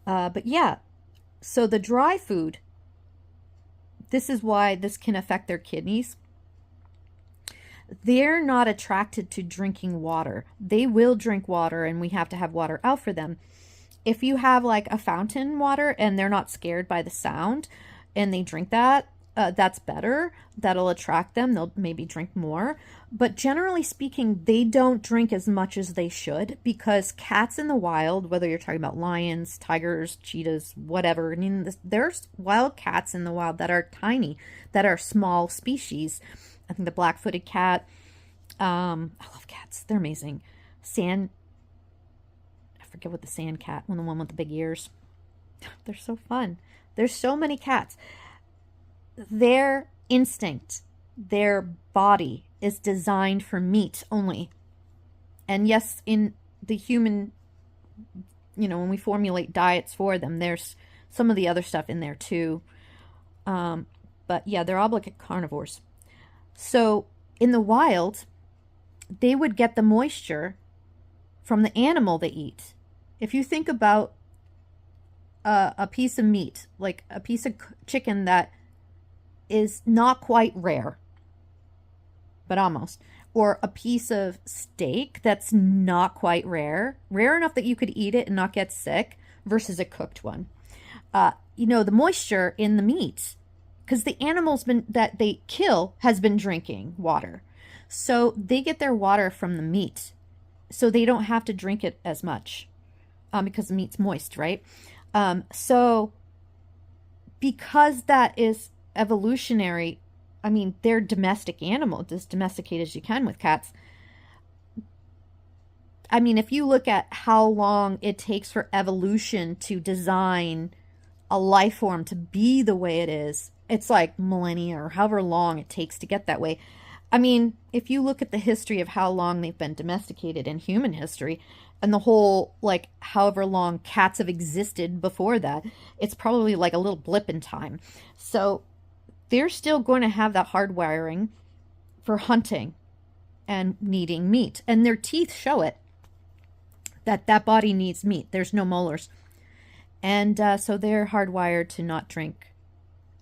But yeah, so the dry food, this is why this can affect their kidneys. They're not attracted to drinking water. They will drink water, and we have to have water out for them. If you have like a fountain water and they're not scared by the sound and they drink that, that's better. That'll attract them. They'll maybe drink more. But generally speaking, they don't drink as much as they should, because cats in the wild, whether you're talking about lions, tigers, cheetahs, whatever, I mean, there's wild cats in the wild that are tiny, that are small species. I think the black-footed cat, I love cats. They're amazing. I forget what the sand cat, the one with the big ears. They're so fun. There's so many cats. Their instinct, their body is designed for meat only. And yes, in the human, when we formulate diets for them, there's some of the other stuff in there too. But yeah, they're obligate carnivores. So in the wild, they would get the moisture from the animal they eat. If you think about a piece of meat, like a piece of chicken that is not quite rare, but almost, or a piece of steak that's not quite rare enough that you could eat it and not get sick, versus a cooked one. you know, the moisture in the meat, because the animals that they kill has been drinking water. So they get their water from the meat. So they don't have to drink it as much because the meat's moist, right? So because that is evolutionary, I mean, they're domestic animals, as domesticated as you can with cats. I mean, if you look at how long it takes for evolution to design a life form to be the way it is, it's like millennia or however long it takes to get that way. I mean, if you look at the history of how long they've been domesticated in human history and the whole, like, however long cats have existed before that, it's probably like a little blip in time. So they're still going to have that hardwiring for hunting and needing meat. And their teeth show it, that body needs meat. There's no molars. And so they're hardwired to not drink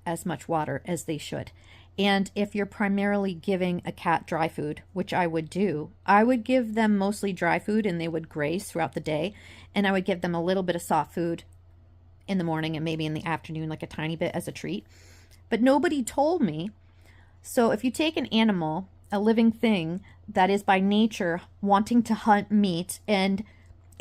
as much water as they should. And if you're primarily giving a cat dry food, which I would do, I would give them mostly dry food and they would graze throughout the day. And I would give them a little bit of soft food in the morning and maybe in the afternoon, like a tiny bit as a treat. But nobody told me. So if you take an animal, a living thing that is by nature wanting to hunt meat, and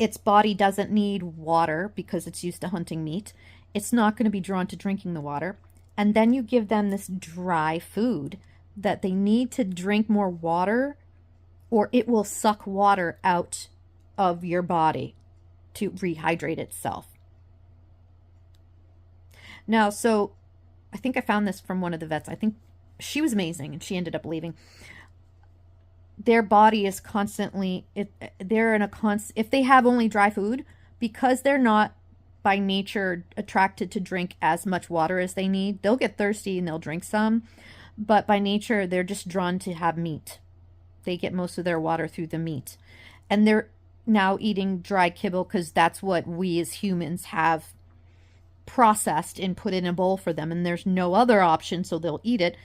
its body doesn't need water because it's used to hunting meat, it's not going to be drawn to drinking the water. And then you give them this dry food that they need to drink more water, or it will suck water out of your body to rehydrate itself. Now, so I think I found this from one of the vets. I think she was amazing and she ended up leaving. Their body is constantly, they're in a if they have only dry food, because they're not by nature attracted to drink as much water as they need, they'll get thirsty and they'll drink some, but by nature they're just drawn to have meat. They get most of their water through the meat, and they're now eating dry kibble because that's what we as humans have processed and put in a bowl for them, and there's no other option, so they'll eat it.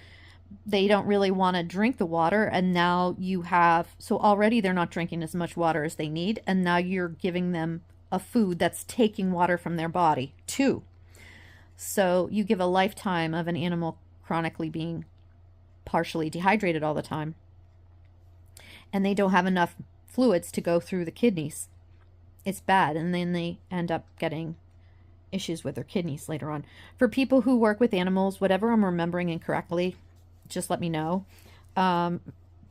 They don't really want to drink the water, and now you have, so already they're not drinking as much water as they need, and now you're giving them a food that's taking water from their body too. So you give a lifetime of an animal chronically being partially dehydrated all the time, and they don't have enough fluids to go through the kidneys. It's bad, and then they end up getting issues with their kidneys later on. For people who work with animals, whatever I'm remembering incorrectly, just let me know.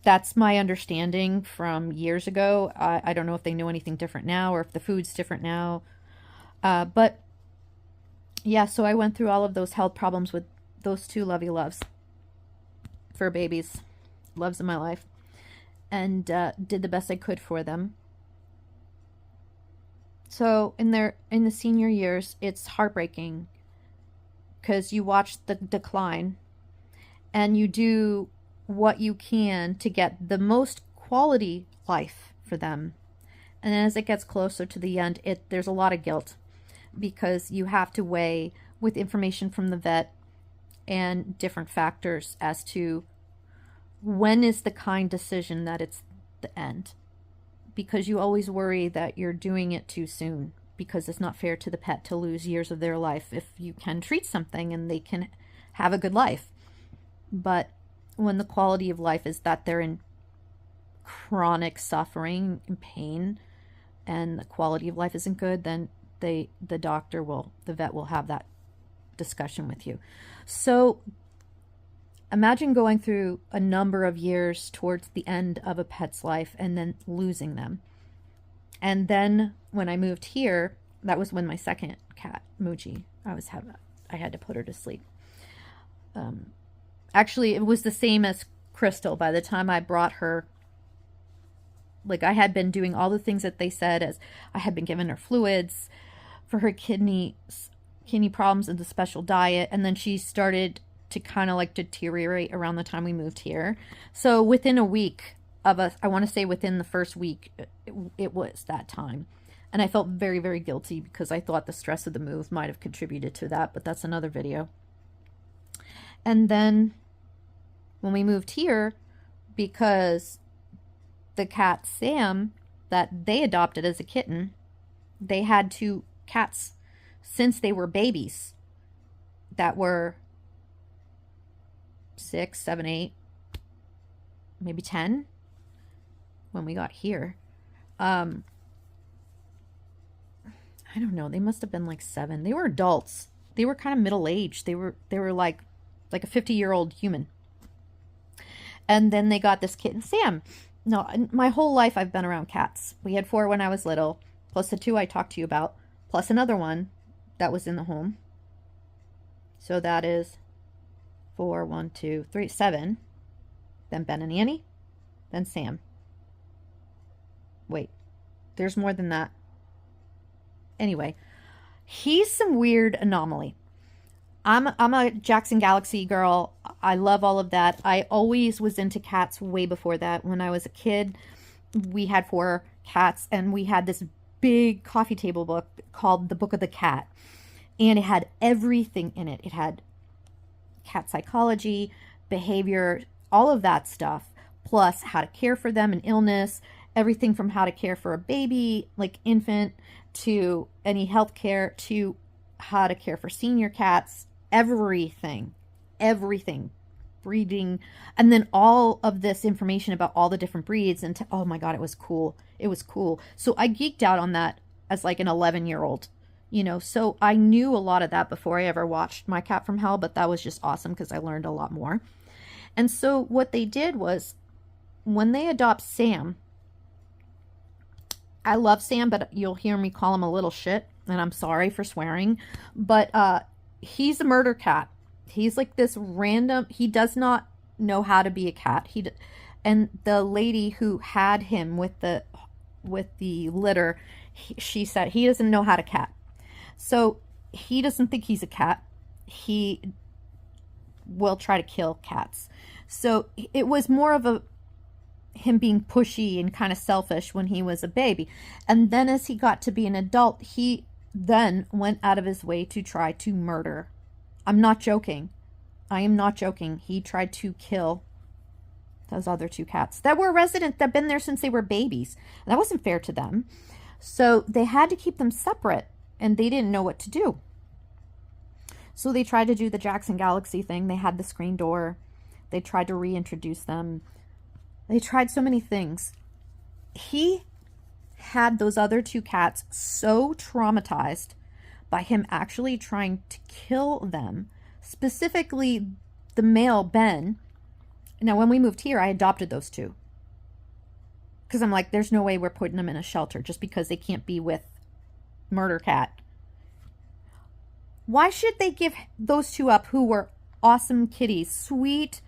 That's my understanding from years ago. I don't know if they know anything different now or if the food's different now. But yeah, so I went through all of those health problems with those two lovey loves. Fur babies. Loves in my life. And did the best I could for them. So in the senior years, it's heartbreaking because you watch the decline and you do what you can to get the most quality life for them. And as it gets closer to the end, there's a lot of guilt because you have to weigh with information from the vet and different factors as to when is the kind decision that it's the end. Because you always worry that you're doing it too soon because it's not fair to the pet to lose years of their life if you can treat something and they can have a good life. But when the quality of life is that they're in chronic suffering and pain and the quality of life isn't good, then the vet will have that discussion with you. So imagine going through a number of years towards the end of a pet's life and then losing them. And then when I moved here, that was when my second cat, Moochie, I had to put her to sleep. Actually, it was the same as Crystal. By the time I brought her, like, I had been doing all the things that they said, as I had been giving her fluids for her kidney problems and the special diet. And then she started to kind of like deteriorate around the time we moved here. So within a week of us, I want to say within the first week, it was that time. And I felt very, very guilty because I thought the stress of the move might have contributed to that, but that's another video. And then when we moved here, because the cat Sam that they adopted as a kitten, they had two cats. since they were babies that were 6, 7, 8, maybe 10 when we got here. I don't know. They must have been like 7. They were adults. They were kind of middle-aged. They were like a 50-year-old human. And then they got this kitten, Sam. No, my whole life I've been around cats. We had 4 when I was little, plus the 2 I talked to you about, plus another one that was in the home. So that is 4, 1, 2, 3, 7. Then Ben and Annie. Then Sam. Wait, there's more than that. Anyway, he's some weird anomaly. I'm a Jackson Galaxy girl. I love all of that. I always was into cats way before that. When I was a kid, we had 4 cats, and we had this big coffee table book called The Book of the Cat. And it had everything in it. It had cat psychology, behavior, all of that stuff, plus how to care for them in illness, everything from how to care for a baby, like infant, to any health care, to how to care for senior cats, everything, breeding, and then all of this information about all the different breeds. And oh my God, it was cool. It was cool. So I geeked out on that as like an 11-year-old, you know, so I knew a lot of that before I ever watched My Cat from Hell, but that was just awesome because I learned a lot more. And so what they did was, when they adopt Sam, I love Sam, but you'll hear me call him a little shit, and I'm sorry for swearing, but he's a murder cat. He's like this random, he does not know how to be a cat. And the lady who had him with the litter, she said he doesn't know how to cat. So he doesn't think he's a cat. He will try to kill cats. So it was more of him being pushy and kind of selfish when he was a baby. And then as he got to be an adult, he then went out of his way to try to murder. I'm not joking. I am not joking. He tried to kill those other 2 cats that were resident, that been there since they were babies. And that wasn't fair to them. So they had to keep them separate, and they didn't know what to do. So they tried to do the Jackson Galaxy thing. They had the screen door. They tried to reintroduce them. They tried so many things. He had those other 2 cats so traumatized by him actually trying to kill them, specifically the male Ben. Now, when we moved here, I adopted those 2. Because I'm like, there's no way we're putting them in a shelter just because they can't be with Murder Cat. Why should they give those 2 up who were awesome kitties, sweet?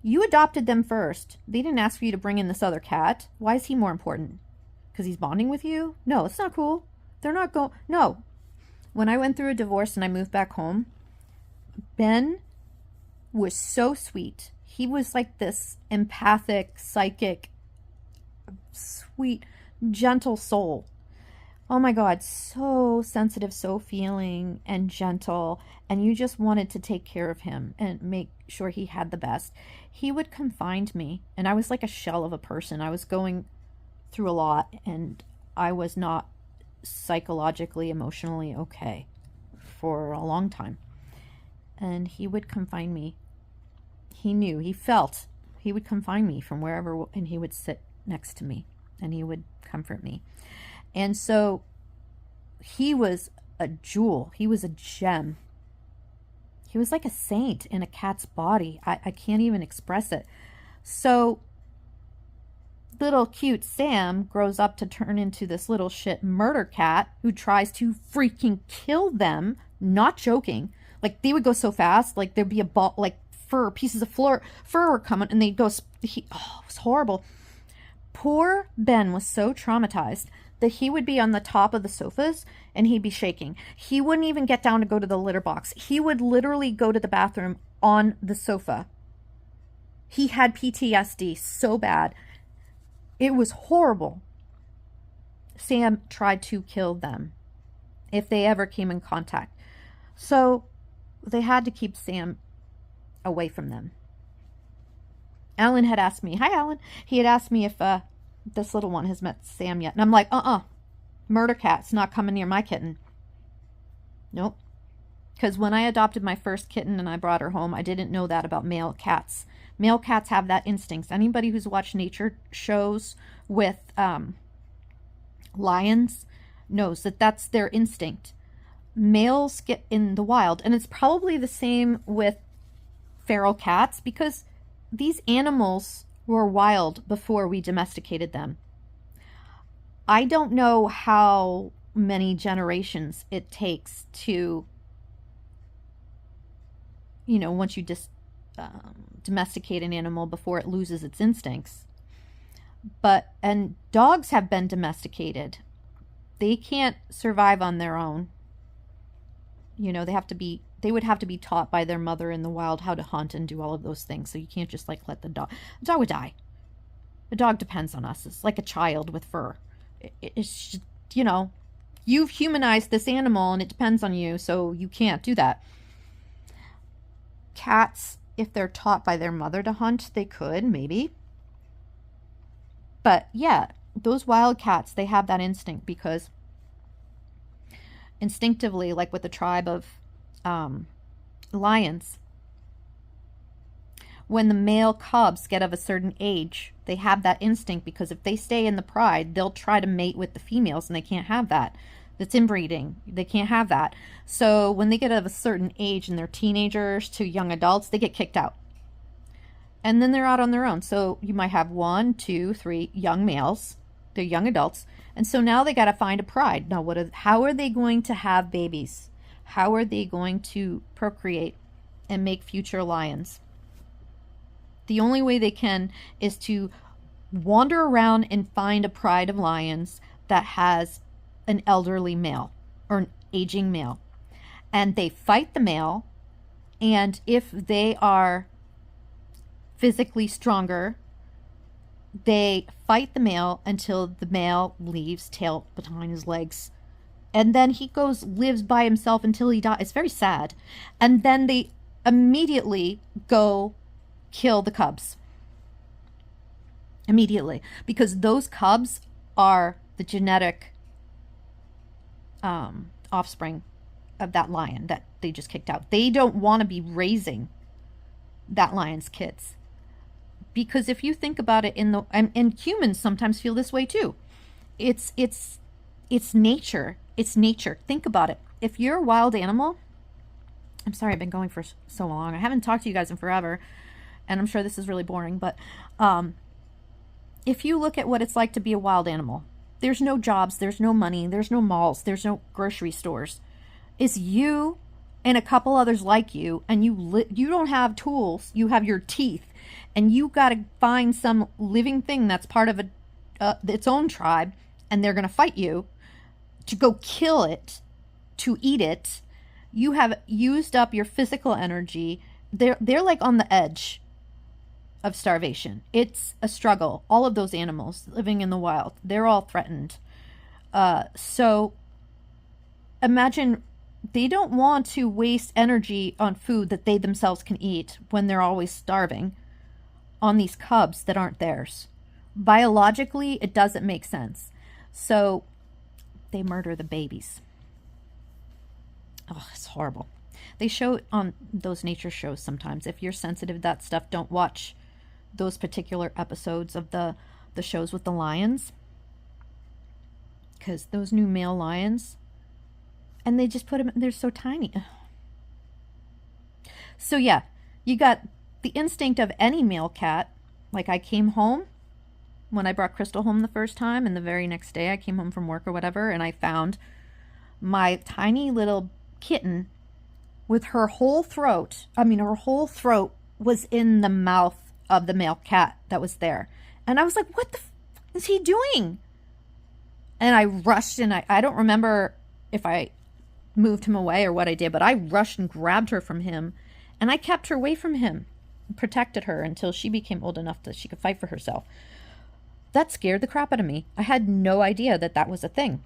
You adopted them first. They didn't ask for you to bring in this other cat. Why is he more important? Because he's bonding with you? No, it's not cool. They're not going. No. When I went through a divorce and I moved back home, Ben was so sweet. He was like this empathic, psychic, sweet, gentle soul. Oh my God, so sensitive, so feeling and gentle. And you just wanted to take care of him and make sure he had the best. He would confine me, and I was like a shell of a person. I was going through a lot, and I was not psychologically, emotionally okay for a long time. And he would confine me. He knew, he felt, he would confine me from wherever, and he would sit next to me, and he would comfort me. And so he was a jewel. He was a gem. He was like a saint in a cat's body. I can't even express it. So little cute Sam grows up to turn into this little shit murder cat who tries to freaking kill them. Not joking. Like, they would go so fast. Like, there'd be a ball, like fur, pieces of fur were coming, and they'd go. It was horrible. Poor Ben was so traumatized that he would be on the top of the sofas and he'd be shaking. He wouldn't even get down to go to the litter box. He would literally go to the bathroom on the sofa. He had PTSD so bad. It was horrible. Sam tried to kill them if they ever came in contact. So they had to keep Sam away from them. Alan had asked me, hi Alan, he had asked me if this little one has met Sam yet. And I'm like, murder cat's not coming near my kitten. Nope. Because when I adopted my first kitten and I brought her home, I didn't know that about male cats. Male cats have that instinct. Anybody who's watched nature shows with lions knows that that's their instinct. Males get in the wild, and it's probably the same with feral cats because these animals were wild before we domesticated them. I don't know how many generations it takes to, once you domesticate an animal before it loses its instincts. And dogs have been domesticated. They can't survive on their own. They would have to be taught by their mother in the wild how to hunt and do all of those things. So you can't just let the dog would die. The dog depends on us. It's like a child with fur. It's just, you've humanized this animal and it depends on you. So you can't do that. Cats, if they're taught by their mother to hunt, they could, maybe. But yeah, those wild cats, they have that instinct because instinctively, like with the tribe of lions, when the male cubs get of a certain age, they have that instinct because if they stay in the pride, they'll try to mate with the females and they can't have that. That's inbreeding. They can't have that. So when they get of a certain age and they're teenagers to young adults, they get kicked out. And then they're out on their own. So you might have 1, 2, 3 young males. They're young adults. And so now they got to find a pride. Now, how are they going to have babies? How are they going to procreate and make future lions? The only way they can is to wander around and find a pride of lions that has an elderly male or an aging male. And they fight the male. And if they are physically stronger, they fight the male until the male leaves, tail behind his legs. And then he lives by himself until he dies. It's very sad. And then they immediately go kill the cubs. Immediately. Because those cubs are the genetic offspring of that lion that they just kicked out. They don't want to be raising that lion's kids. Because if you think about it, and humans sometimes feel this way too. It's nature. It's nature. Think about it. If you're a wild animal, I'm sorry I've been going for so long. I haven't talked to you guys in forever, and I'm sure this is really boring, but if you look at what it's like to be a wild animal, there's no jobs, there's no money, there's no malls, there's no grocery stores. It's you and a couple others like you, and you don't have tools, you have your teeth, and you got to find some living thing that's part of its own tribe, and they're going to fight you to go kill it, to eat it. You have used up your physical energy. They're like on the edge of starvation. It's a struggle. All of those animals living in the wild, they're all threatened. So imagine they don't want to waste energy on food that they themselves can eat when they're always starving on these cubs that aren't theirs. Biologically, it doesn't make sense. So they murder the babies. Oh, it's horrible. They show on those nature shows sometimes. If you're sensitive to that stuff, don't watch those particular episodes of the shows with the lions. Because those new male lions, and they just put them, they're so tiny. So yeah, you got the instinct of any male cat. Like I came home when I brought Crystal home the first time, and the very next day I came home from work or whatever, and I found my tiny little kitten with her whole throat. Her whole throat was in the mouth of the male cat that was there. And I was like, what the is he doing? And I rushed, and I don't remember if I moved him away or what I did, but I rushed and grabbed her from him, and I kept her away from him, protected her until she became old enough that she could fight for herself. That scared the crap out of me. I had no idea that that was a thing.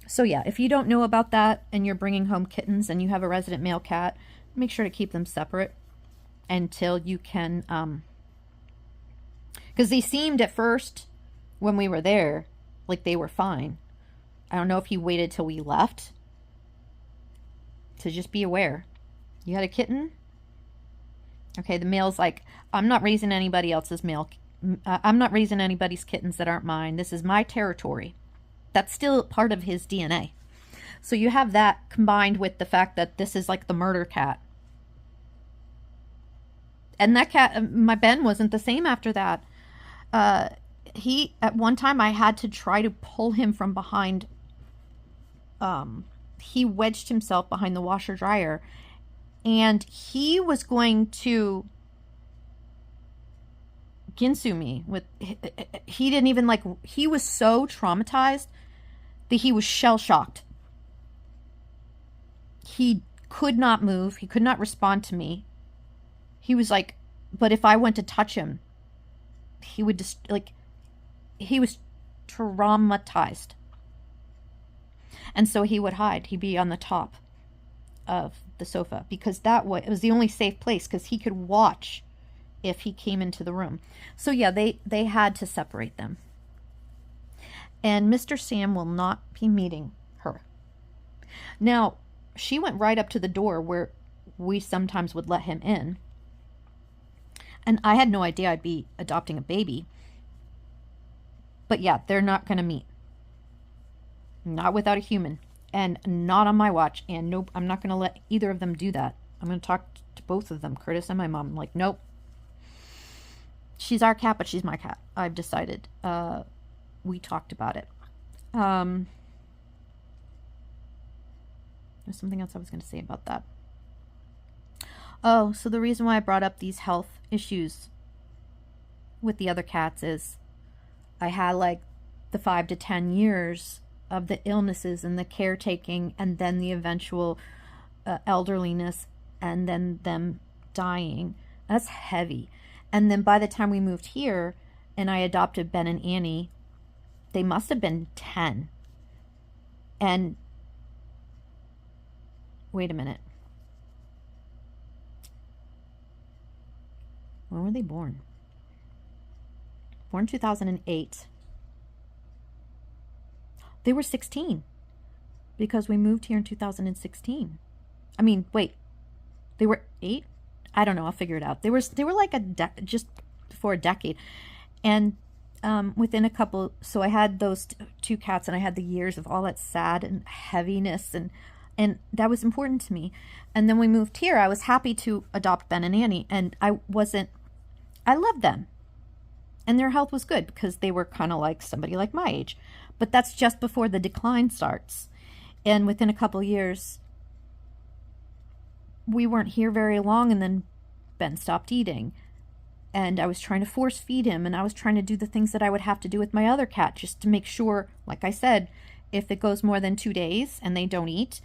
So yeah, if you don't know about that and you're bringing home kittens and you have a resident male cat, make sure to keep them separate until you can, because they seemed at first when we were there like they were fine. I don't know if he waited till we left So just be aware. You got a kitten? Okay, the male's like, I'm not raising anybody else's male. I'm not raising anybody's kittens that aren't mine. This is my territory. That's still part of his DNA. So you have that combined with the fact that this is like the murder cat. And that cat, my Ben, wasn't the same after that. He, at one time, I had to try to pull him from behind. He wedged himself behind the washer dryer. And he was going to ginsu me with, he didn't even like, he was so traumatized that he was shell shocked. He could not move. He could not respond to me. He was like, but if I went to touch him, he would just like, he was traumatized. And so he would hide. He'd be on the top of the sofa because that way it was the only safe place because he could watch if he came into the room. So yeah, they had to separate them. And Mr. Sam will not be meeting her. Now, she went right up to the door where we sometimes would let him in. And I had no idea I'd be adopting a baby. But yeah, they're not going to meet. Not without a human. And not on my watch. And nope, I'm not going to let either of them do that. I'm going to talk to both of them, Curtis and my mom. I'm like, nope. She's our cat, but she's my cat. I've decided. We talked about it. There's something else I was going to say about that. Oh, so the reason why I brought up these health issues with the other cats is I had like the 5 to 10 years of the illnesses and the caretaking and then the eventual elderliness and then them dying. That's heavy. And then by the time we moved here and I adopted Ben and Annie, they must have been 10. And wait a minute. When were they born? Born 2008. They were 16 because we moved here in 2016. I mean, wait, they were 8? I don't know. I'll figure it out. They were like just before a decade. And within a couple, so I had those two cats and I had the years of all that sad and heaviness and that was important to me. And then we moved here. I was happy to adopt Ben and Annie and I loved them. And their health was good because they were kind of like somebody like my age. But that's just before the decline starts. And within a couple years, we weren't here very long and then Ben stopped eating. And I was trying to force feed him and I was trying to do the things that I would have to do with my other cat just to make sure, like I said, if it goes more than 2 days and they don't eat,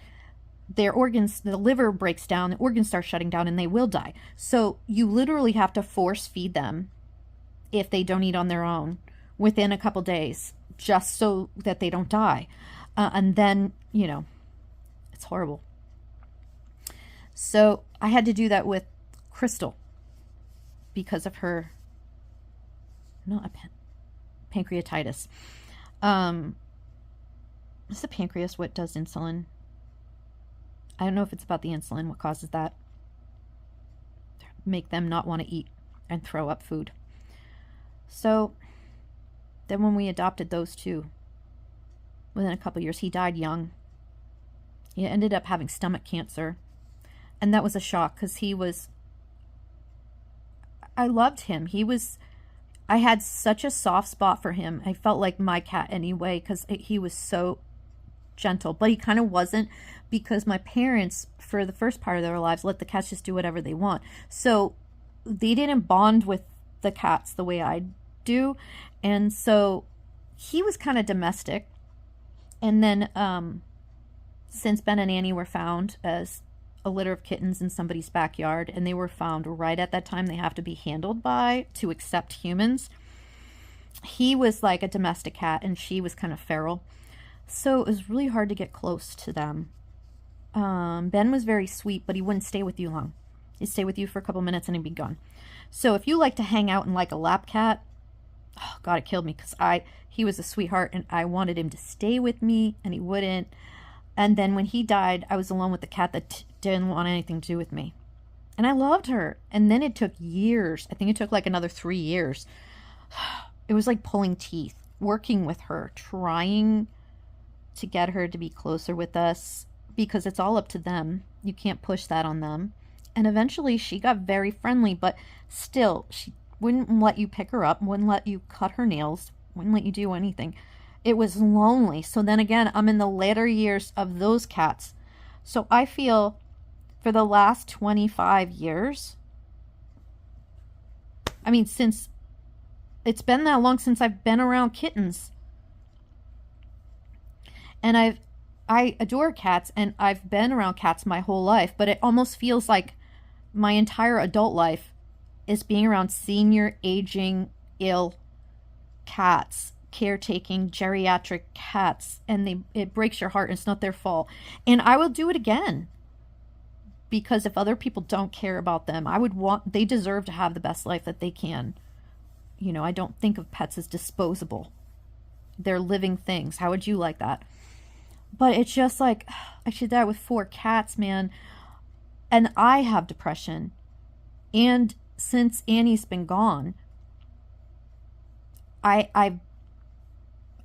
their organs, the liver breaks down, the organs start shutting down and they will die. So you literally have to force feed them if they don't eat on their own within a couple days, just so that they don't die. And then, you know, it's horrible. So I had to do that with Crystal because of her, pancreatitis. Is the pancreas what does insulin? I don't know if it's about the insulin, what causes that. Make them not want to eat and throw up food. So then when we adopted those two, within a couple years, he died young. He ended up having stomach cancer. And that was a shock because I loved him. I had such a soft spot for him. I felt like my cat anyway because he was so gentle. But he kind of wasn't because my parents, for the first part of their lives, let the cats just do whatever they want. So they didn't bond with the cats the way I do. And so he was kind of domestic. And then since Ben and Annie were found as a litter of kittens in somebody's backyard, and they were found right at that time they have to be handled by to accept humans, he was like a domestic cat and she was kind of feral. So it was really hard to get close to them. Ben was very sweet, but he wouldn't stay with you long. He'd stay with you for a couple minutes and he'd be gone. So if you like to hang out and like a lap cat, oh God, it killed me because he was a sweetheart and I wanted him to stay with me and he wouldn't. And then when he died, I was alone with the cat that didn't want anything to do with me. And I loved her. And then it took years. I think it took like another 3 years. It was like pulling teeth, working with her, trying to get her to be closer with us, because it's all up to them. You can't push that on them. And eventually she got very friendly, but still, she wouldn't let you pick her up, wouldn't let you cut her nails, wouldn't let you do anything. It was lonely. So then again, I'm in the later years of those cats. So I feel for the last 25 years, I mean, since it's been that long since I've been around kittens. And I adore cats, and I've been around cats my whole life, but it almost feels like my entire adult life is being around senior, aging, ill cats, caretaking, geriatric cats, and it breaks your heart. It's not their fault. And I will do it again, because if other people don't care about them, they deserve to have the best life that they can. You know, I don't think of pets as disposable. They're living things. How would you like that? But it's just like, I should die with 4 cats, man. And I have depression. And since Annie's been gone, I'm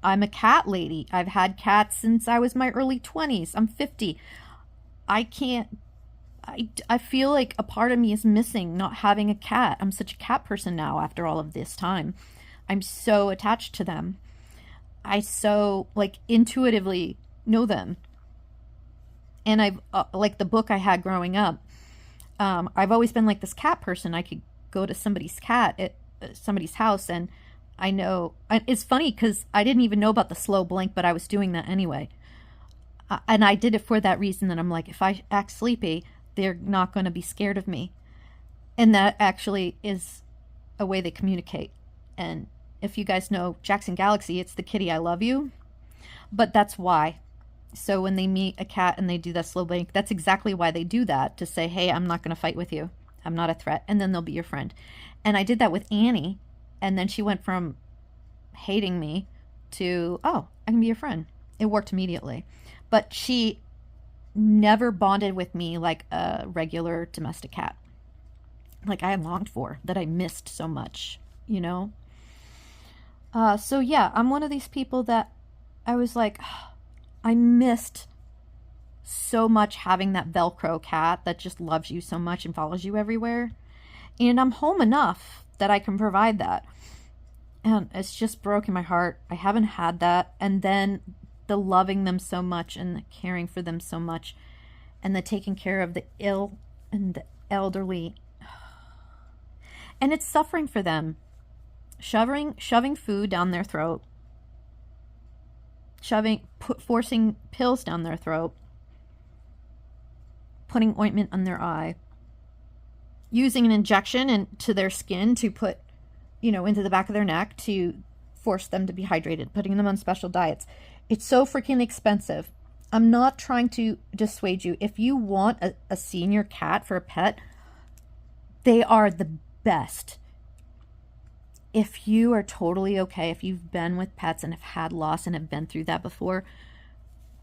a cat lady. I've had cats since I was my early 20s. I'm 50. I feel like a part of me is missing not having a cat. I'm such a cat person now after all of this time. I'm so attached to them. I so, like, intuitively know them. And I've, like the book I had growing up, I've always been like this cat person. I could go to somebody's cat at somebody's house, and I know, it's funny because I didn't even know about the slow blink, but I was doing that anyway. And I did it for that reason, that I'm like, if I act sleepy, they're not going to be scared of me. And that actually is a way they communicate. And if you guys know Jackson Galaxy, it's the kitty I love you. But that's why. So when they meet a cat and they do that slow blink, that's exactly why they do that, to say, hey, I'm not going to fight with you. I'm not a threat. And then they'll be your friend. And I did that with Annie. And then she went from hating me to, oh, I can be your friend. It worked immediately. But she never bonded with me like a regular domestic cat, like I longed for, that I missed so much, you know? So yeah, I'm one of these people that I was like, I missed so much having that Velcro cat that just loves you so much and follows you everywhere. And I'm home enough that I can provide that. And it's just broken my heart. I haven't had that. And then the loving them so much and the caring for them so much and the taking care of the ill and the elderly. And it's suffering for them. Shoving food down their throat. Forcing pills down their throat. Putting ointment on their eye. Using an injection into their skin to put, into the back of their neck to force them to be hydrated. Putting them on special diets. It's so freaking expensive. I'm not trying to dissuade you. If you want a senior cat for a pet, they are the best. If you are totally okay, if you've been with pets and have had loss and have been through that before,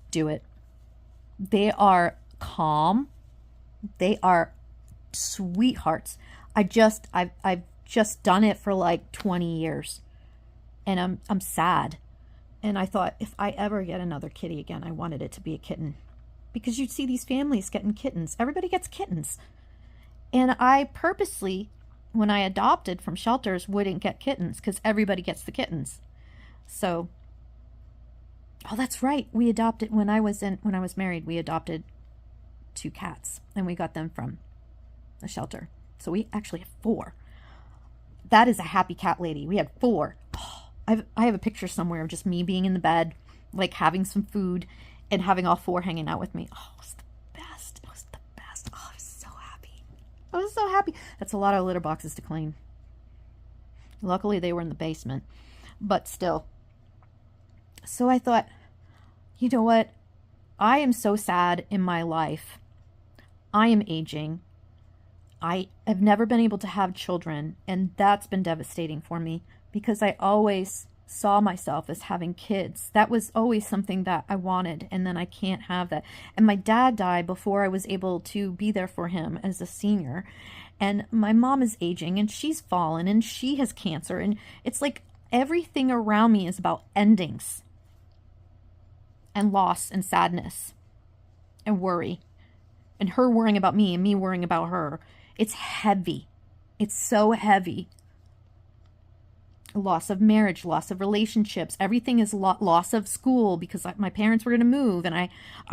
do it. They are calm. They are sweethearts. I've just done it for like 20 years. And I'm sad. And I thought, if I ever get another kitty again, I wanted it to be a kitten. Because you'd see these families getting kittens. Everybody gets kittens. And I purposely, when I adopted from shelters, wouldn't get kittens because everybody gets the kittens. So, oh, that's right. We adopted, when I was married, we adopted 2 cats. And we got them from a shelter. So we actually have 4. That is a happy cat lady. We had 4. Oh, I have a picture somewhere of just me being in the bed, like having some food and having all 4 hanging out with me. Oh, it was the best. It was the best. Oh, I was so happy. I was so happy. That's a lot of litter boxes to clean. Luckily, they were in the basement, but still. So I thought, you know what? I am so sad in my life. I am aging. I have never been able to have children, and that's been devastating for me because I always saw myself as having kids. That was always something that I wanted, and then I can't have that. And my dad died before I was able to be there for him as a senior. And my mom is aging, and she's fallen, and she has cancer. And it's like everything around me is about endings and loss and sadness and worry. And her worrying about me and me worrying about her. It's heavy. It's so heavy. Loss of marriage, loss of relationships, everything is loss of school because my parents were going to move and I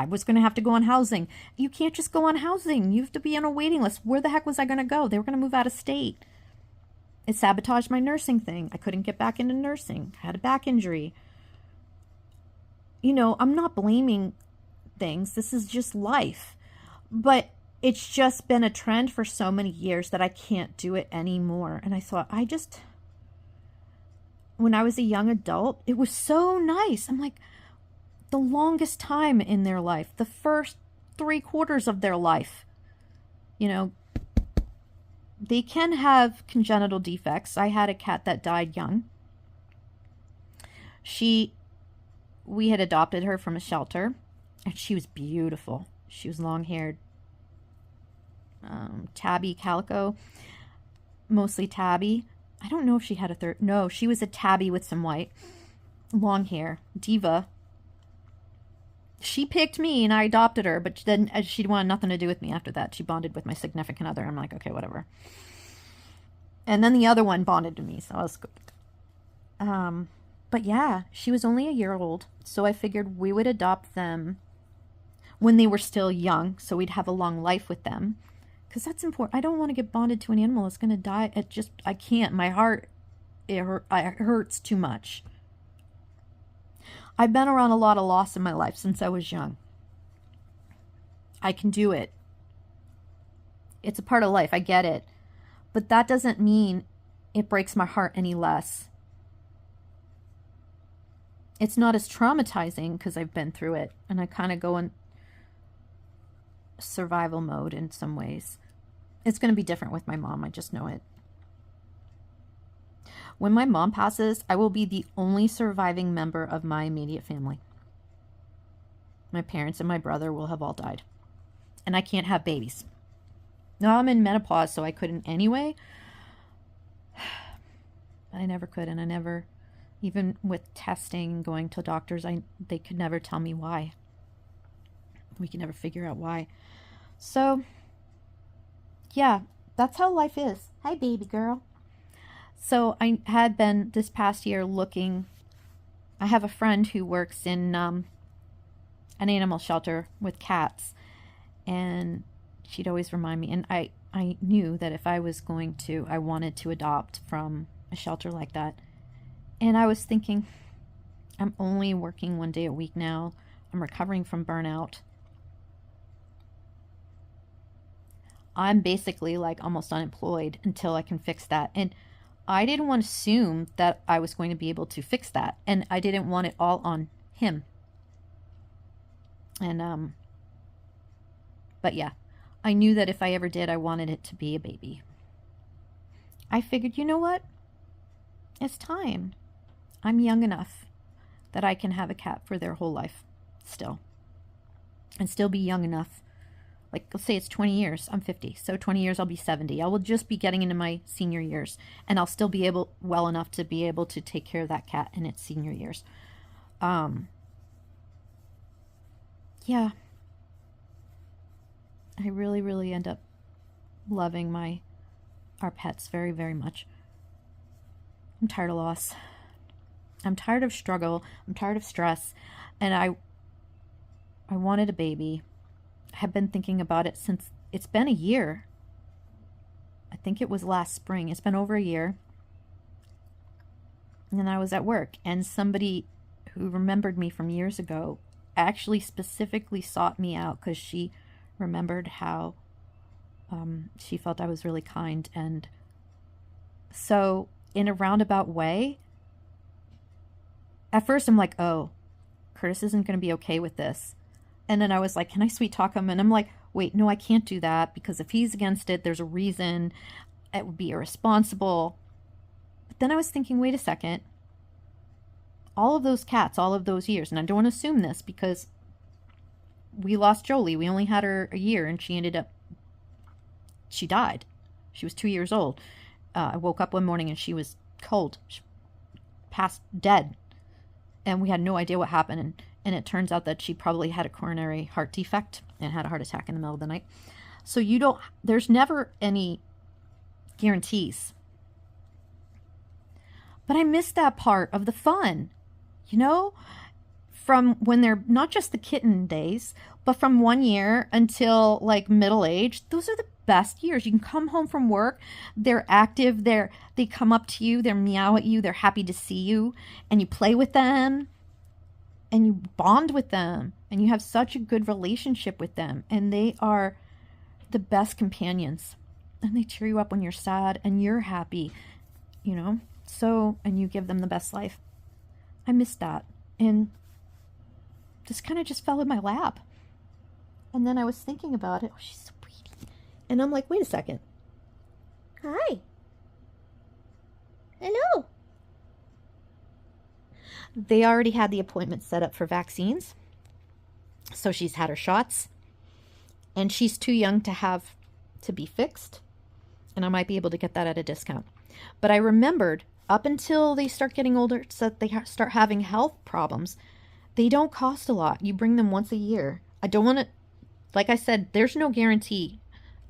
was going to have to go on housing. You can't just go on housing. You have to be on a waiting list. Where the heck was I going to go? They were going to move out of state. It sabotaged my nursing thing. I couldn't get back into nursing. I had a back injury. You know, I'm not blaming things. This is just life. But it's just been a trend for so many years that I can't do it anymore. And I thought, when I was a young adult, it was so nice. I'm like, the longest time in their life, the first 3/4 of their life, you know, they can have congenital defects. I had a cat that died young. We had adopted her from a shelter, and she was beautiful. She was long-haired, tabby calico, mostly tabby. I don't know if she had a third. No, she was a tabby with some white. Long hair. Diva. She picked me and I adopted her, but then she wanted nothing to do with me after that. She bonded with my significant other. I'm like, okay, whatever. And then the other one bonded to me, so I was good. But yeah, she was only a year old, so I figured we would adopt them when they were still young, so we'd have a long life with them. Because that's important. I don't want to get bonded to an animal. It's going to die. I can't. My heart, it hurts too much. I've been around a lot of loss in my life since I was young. I can do it. It's a part of life. I get it. But that doesn't mean it breaks my heart any less. It's not as traumatizing because I've been through it. And I kind of go in survival mode in some ways. It's going to be different with my mom. I just know it. When my mom passes, I will be the only surviving member of my immediate family. My parents and my brother will have all died. And I can't have babies. Now I'm in menopause, so I couldn't anyway. But I never could, and I never, even with testing, going to doctors, they could never tell me why. We could never figure out why. So, yeah, that's how life is. Hi, baby girl. So I had been this past year looking. I have a friend who works in an animal shelter with cats, and she'd always remind me. And I knew that if I was going to, I wanted to adopt from a shelter like that. And I was thinking, I'm only working 1 day a week now. I'm recovering from burnout. I'm basically like almost unemployed until I can fix that. And I didn't want to assume that I was going to be able to fix that. And I didn't want it all on him. And, but yeah, I knew that if I ever did, I wanted it to be a baby. I figured, you know what? It's time. I'm young enough that I can have a cat for their whole life still. And still be young enough. Like, let's say it's 20 years. I'm 50. So 20 years, I'll be 70. I will just be getting into my senior years. And I'll still be well enough to be able to take care of that cat in its senior years. Yeah. I really, really end up loving our pets very, very much. I'm tired of loss. I'm tired of struggle. I'm tired of stress. And I wanted a baby. I have been thinking about it since it's been a year. I think it was last spring. It's been over a year. And I was at work, and somebody who remembered me from years ago actually specifically sought me out because she remembered how she felt I was really kind. And so in a roundabout way, at first I'm like, oh, Curtis isn't going to be okay with this. And then I was like, can I sweet talk him? And I'm like, wait, no, I can't do that because if he's against it, there's a reason. It would be irresponsible. But then I was thinking, wait a second. all of those cats, all of those years, and I don't want to assume this because we lost Jolie. We only had her a year, and she died. She was 2 years old. I woke up one morning and she was cold. She passed dead. And we had no idea what happened. And it turns out that she probably had a coronary heart defect and had a heart attack in the middle of the night. So there's never any guarantees. But I missed that part of the fun, from when they're not just the kitten days, but from 1 year until like middle age. Those are the best years. You can come home from work, they're active, they come up to you, they meow at you, they're happy to see you, and you play with them, and you bond with them, and you have such a good relationship with them, and they are the best companions, and they cheer you up when you're sad, and you're happy, so, and you give them the best life. I missed that, and this kind of just fell in my lap, and then I was thinking about it. Oh, she's so pretty. And I'm like, wait a second. Hi. Hello. They already had the appointment set up for vaccines. So she's had her shots. And she's too young to be fixed. And I might be able to get that at a discount. But I remembered up until they start getting older, so that they start having health problems, they don't cost a lot. You bring them once a year. I don't want to, like I said, there's no guarantee.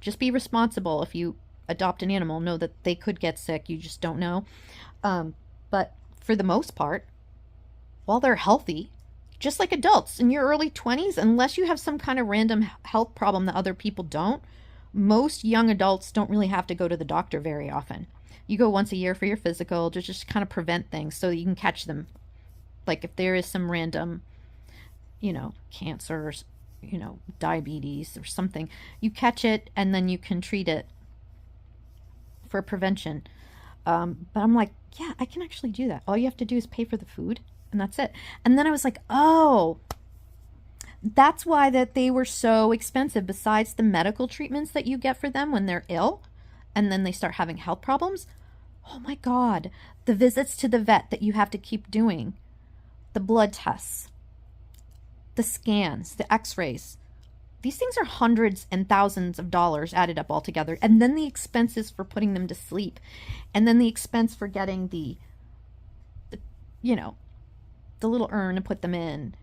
Just be responsible. If you adopt an animal, know that they could get sick. You just don't know. But for the most part, while they're healthy, just like adults in your early 20s, unless you have some kind of random health problem that other people don't, most young adults don't really have to go to the doctor very often. You go once a year for your physical to just kind of prevent things so that you can catch them. Like if there is some random, cancers, diabetes or something, you catch it and then you can treat it for prevention. But I'm like, yeah, I can actually do that. All you have to do is pay for the food and that's it. And then I was like, oh, that's why that they were so expensive, besides the medical treatments that you get for them when they're ill and then they start having health problems. Oh my God, the visits to the vet that you have to keep doing, the blood tests, the scans, the x-rays. These things are hundreds and thousands of dollars added up all together. And then the expenses for putting them to sleep. And then the expense for getting the little urn to put them in.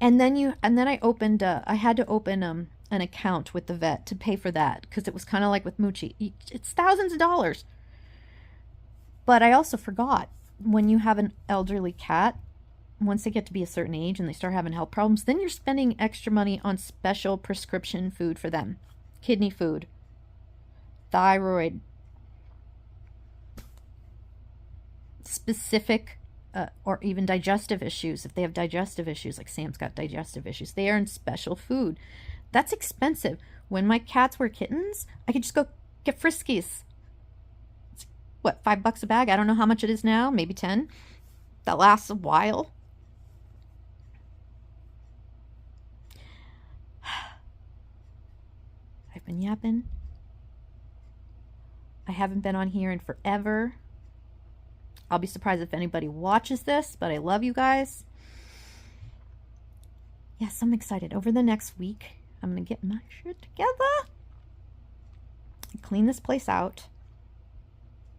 And then I had to open an account with the vet to pay for that, because it was kind of like with Moochie. It's thousands of dollars. But I also forgot, when you have an elderly cat, once they get to be a certain age and they start having health problems, then you're spending extra money on special prescription food for them. Kidney food, thyroid, specific or even digestive issues. If they have digestive issues, like Sam's got digestive issues, they are in special food. That's expensive. When my cats were kittens, I could just go get Friskies. It's, what, $5 a bag? I don't know how much it is now, maybe 10. That lasts a while. I've been yapping. I haven't been on here in forever. I'll be surprised if anybody watches this, but I love you guys. Yes, I'm excited. Over the next week, I'm going to get my shit together and clean this place out,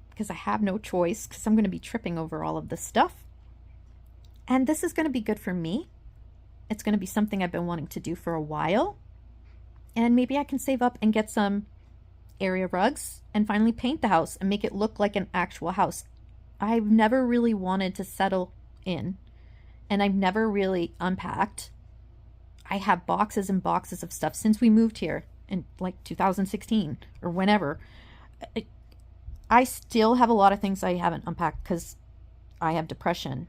because I have no choice, because I'm going to be tripping over all of this stuff. And this is going to be good for me. It's going to be something I've been wanting to do for a while. And maybe I can save up and get some area rugs and finally paint the house and make it look like an actual house. I've never really wanted to settle in, and I've never really unpacked. I have boxes and boxes of stuff since we moved here in like 2016 or whenever. I still have a lot of things I haven't unpacked because I have depression.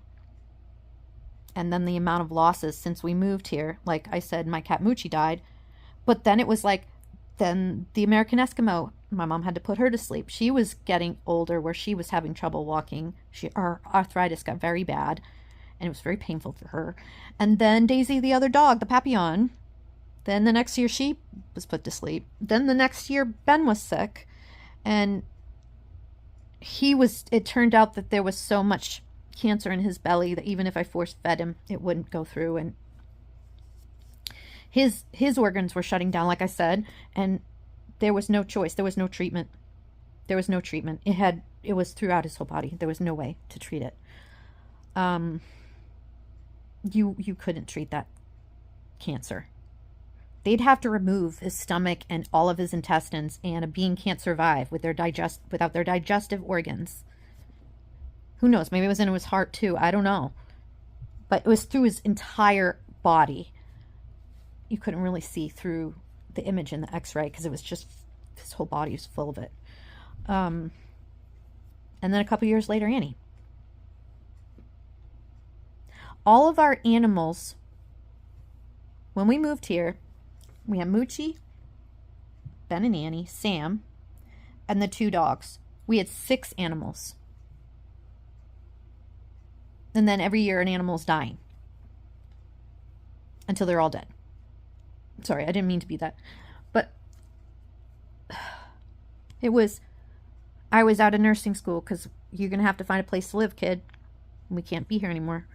And then the amount of losses since we moved here. Like I said, my cat Moochie died. But then it was like, then the American Eskimo, my mom had to put her to sleep. She was getting older where she was having trouble walking. Her arthritis got very bad, and it was very painful for her. And then Daisy, the other dog, the Papillon. Then the next year she was put to sleep. Then the next year Ben was sick, and it turned out that there was so much cancer in his belly that even if I force fed him, it wouldn't go through. And his organs were shutting down, like I said, and there was no choice. There was no treatment. There was no treatment. It was throughout his whole body. There was no way to treat it. You couldn't treat that cancer. They'd have to remove his stomach and all of his intestines, and a being can't survive without their digestive organs. Who knows? Maybe it was in his heart too. I don't know. But it was through his entire body. You couldn't really see through the image in the x-ray because it was just, his whole body was full of it. And then a couple years later, Annie. All of our animals, when we moved here, we had Moochie, Ben and Annie, Sam, and the 2 dogs. We had 6 animals. And then every year an animal's dying. Until they're all dead. Sorry, I didn't mean to be that. But I was out of nursing school because you're going to have to find a place to live, kid. We can't be here anymore.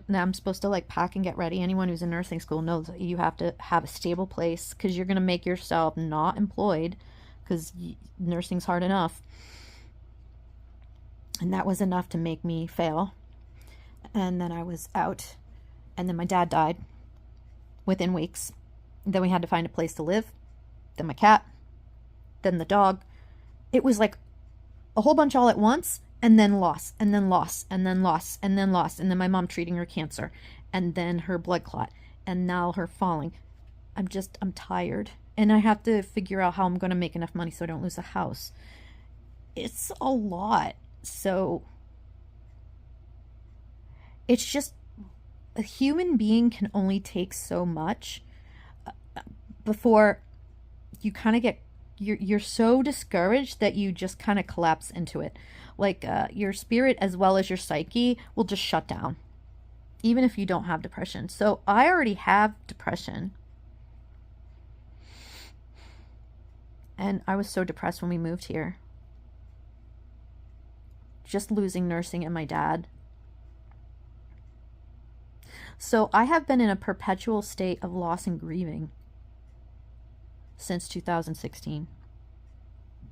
I'm supposed to like pack and get ready. Anyone who's in nursing school knows that you have to have a stable place because you're going to make yourself not employed because nursing's hard enough. And that was enough to make me fail. And then I was out. And then my dad died within weeks. Then we had to find a place to live. Then my cat. Then the dog. It was like a whole bunch all at once. And then loss, and then loss, and then loss, and then loss. And then my mom treating her cancer. And then her blood clot. And now her falling. I'm tired. And I have to figure out how I'm going to make enough money so I don't lose the house. It's a lot. So it's just, a human being can only take so much before you kind of get, you're so discouraged that you just kind of collapse into it. Like your spirit as well as your psyche will just shut down, even if you don't have depression. So I already have depression. And I was so depressed when we moved here. Just losing nursing and my dad. So I have been in a perpetual state of loss and grieving since 2016.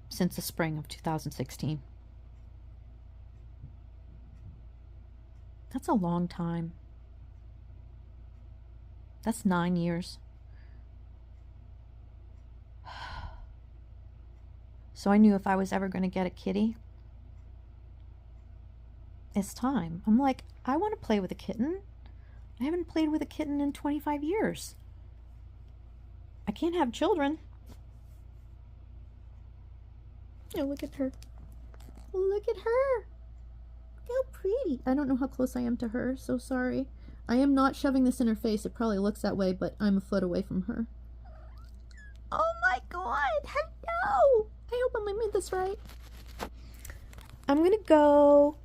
Since the spring of 2016. That's a long time. That's 9 years. So I knew if I was ever going to get a kitty, it's time. I'm like, I want to play with a kitten. I haven't played with a kitten in 25 years. I can't have children. Oh, look at her. Look at her. Look how pretty. I don't know how close I am to her, so sorry. I am not shoving this in her face. It probably looks that way, but I'm a foot away from her. Oh my god. Hello. I hope I'm doing this right. I'm gonna go.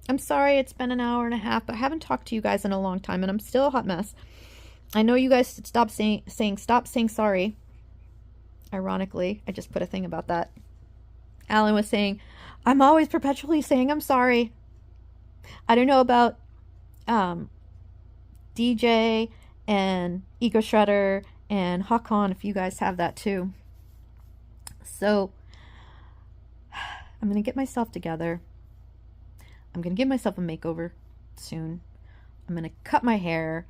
I'm sorry it's been an hour and a half, but I haven't talked to you guys in a long time, and I'm still a hot mess. I know you guys stop saying sorry. Ironically, I just put a thing about that. Alan was saying, I'm always perpetually saying I'm sorry. I don't know about DJ and Ego Shredder and Hakon, if you guys have that too. So I'm going to get myself together. I'm going to give myself a makeover soon. I'm going to cut my hair.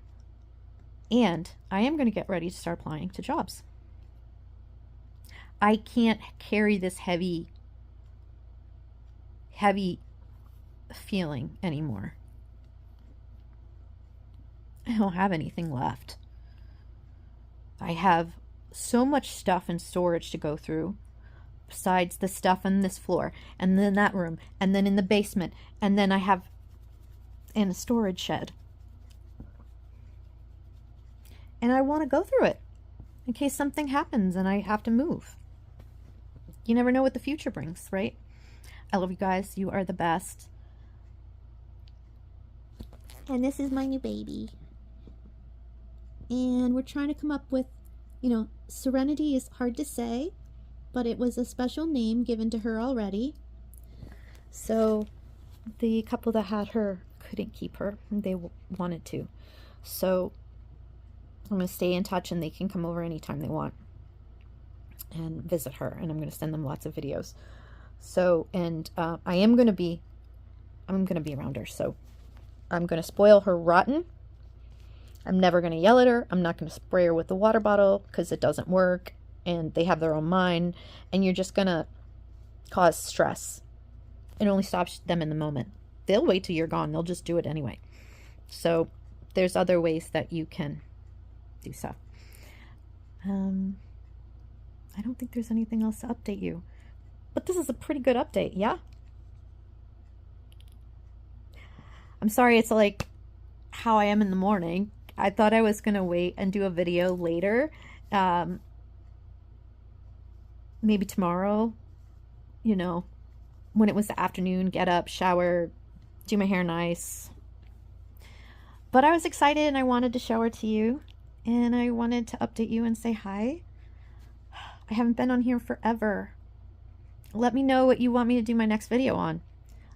And I am going to get ready to start applying to jobs. I can't carry this heavy feeling anymore. I don't have anything left. I have so much stuff in storage to go through. Besides the stuff on this floor, and then that room, and then in the basement, and then I have in a storage shed. And I want to go through it in case something happens and I have to move. You never know what the future brings, right? I love you guys. You are the best. And this is my new baby. And we're trying to come up with, Serenity is hard to say, but it was a special name given to her already. So the couple that had her couldn't keep her. They wanted to. So I'm going to stay in touch, and they can come over anytime they want and visit her. And I'm going to send them lots of videos. So, and I'm going to be around her. So I'm going to spoil her rotten. I'm never going to yell at her. I'm not going to spray her with the water bottle because it doesn't work. And they have their own mind. And you're just going to cause stress. It only stops them in the moment. They'll wait till you're gone. They'll just do it anyway. So there's other ways that you can do stuff. I don't think there's anything else to update you. But this is a pretty good update, yeah? I'm sorry it's like how I am in the morning. I thought I was going to wait and do a video later. Maybe tomorrow, you know, when it was the afternoon, get up, shower, do my hair nice. But I was excited and I wanted to show her to you. And I wanted to update you and say hi. I haven't been on here forever. Let me know what you want me to do my next video on.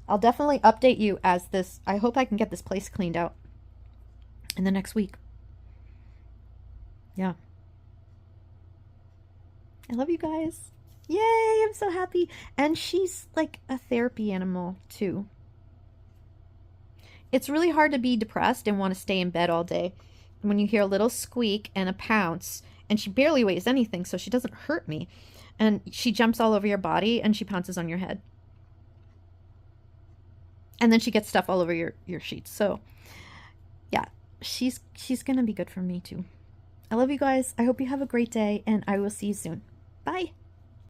I'll definitely update you as this. I hope I can get this place cleaned out in the next week. Yeah. I love you guys. Yay, I'm so happy. And she's like a therapy animal too. It's really hard to be depressed and want to stay in bed all day when you hear a little squeak and a pounce, and she barely weighs anything, so she doesn't hurt me. And she jumps all over your body and she pounces on your head. And then she gets stuff all over your sheets. So yeah, she's going to be good for me too. I love you guys. I hope you have a great day, and I will see you soon. Bye.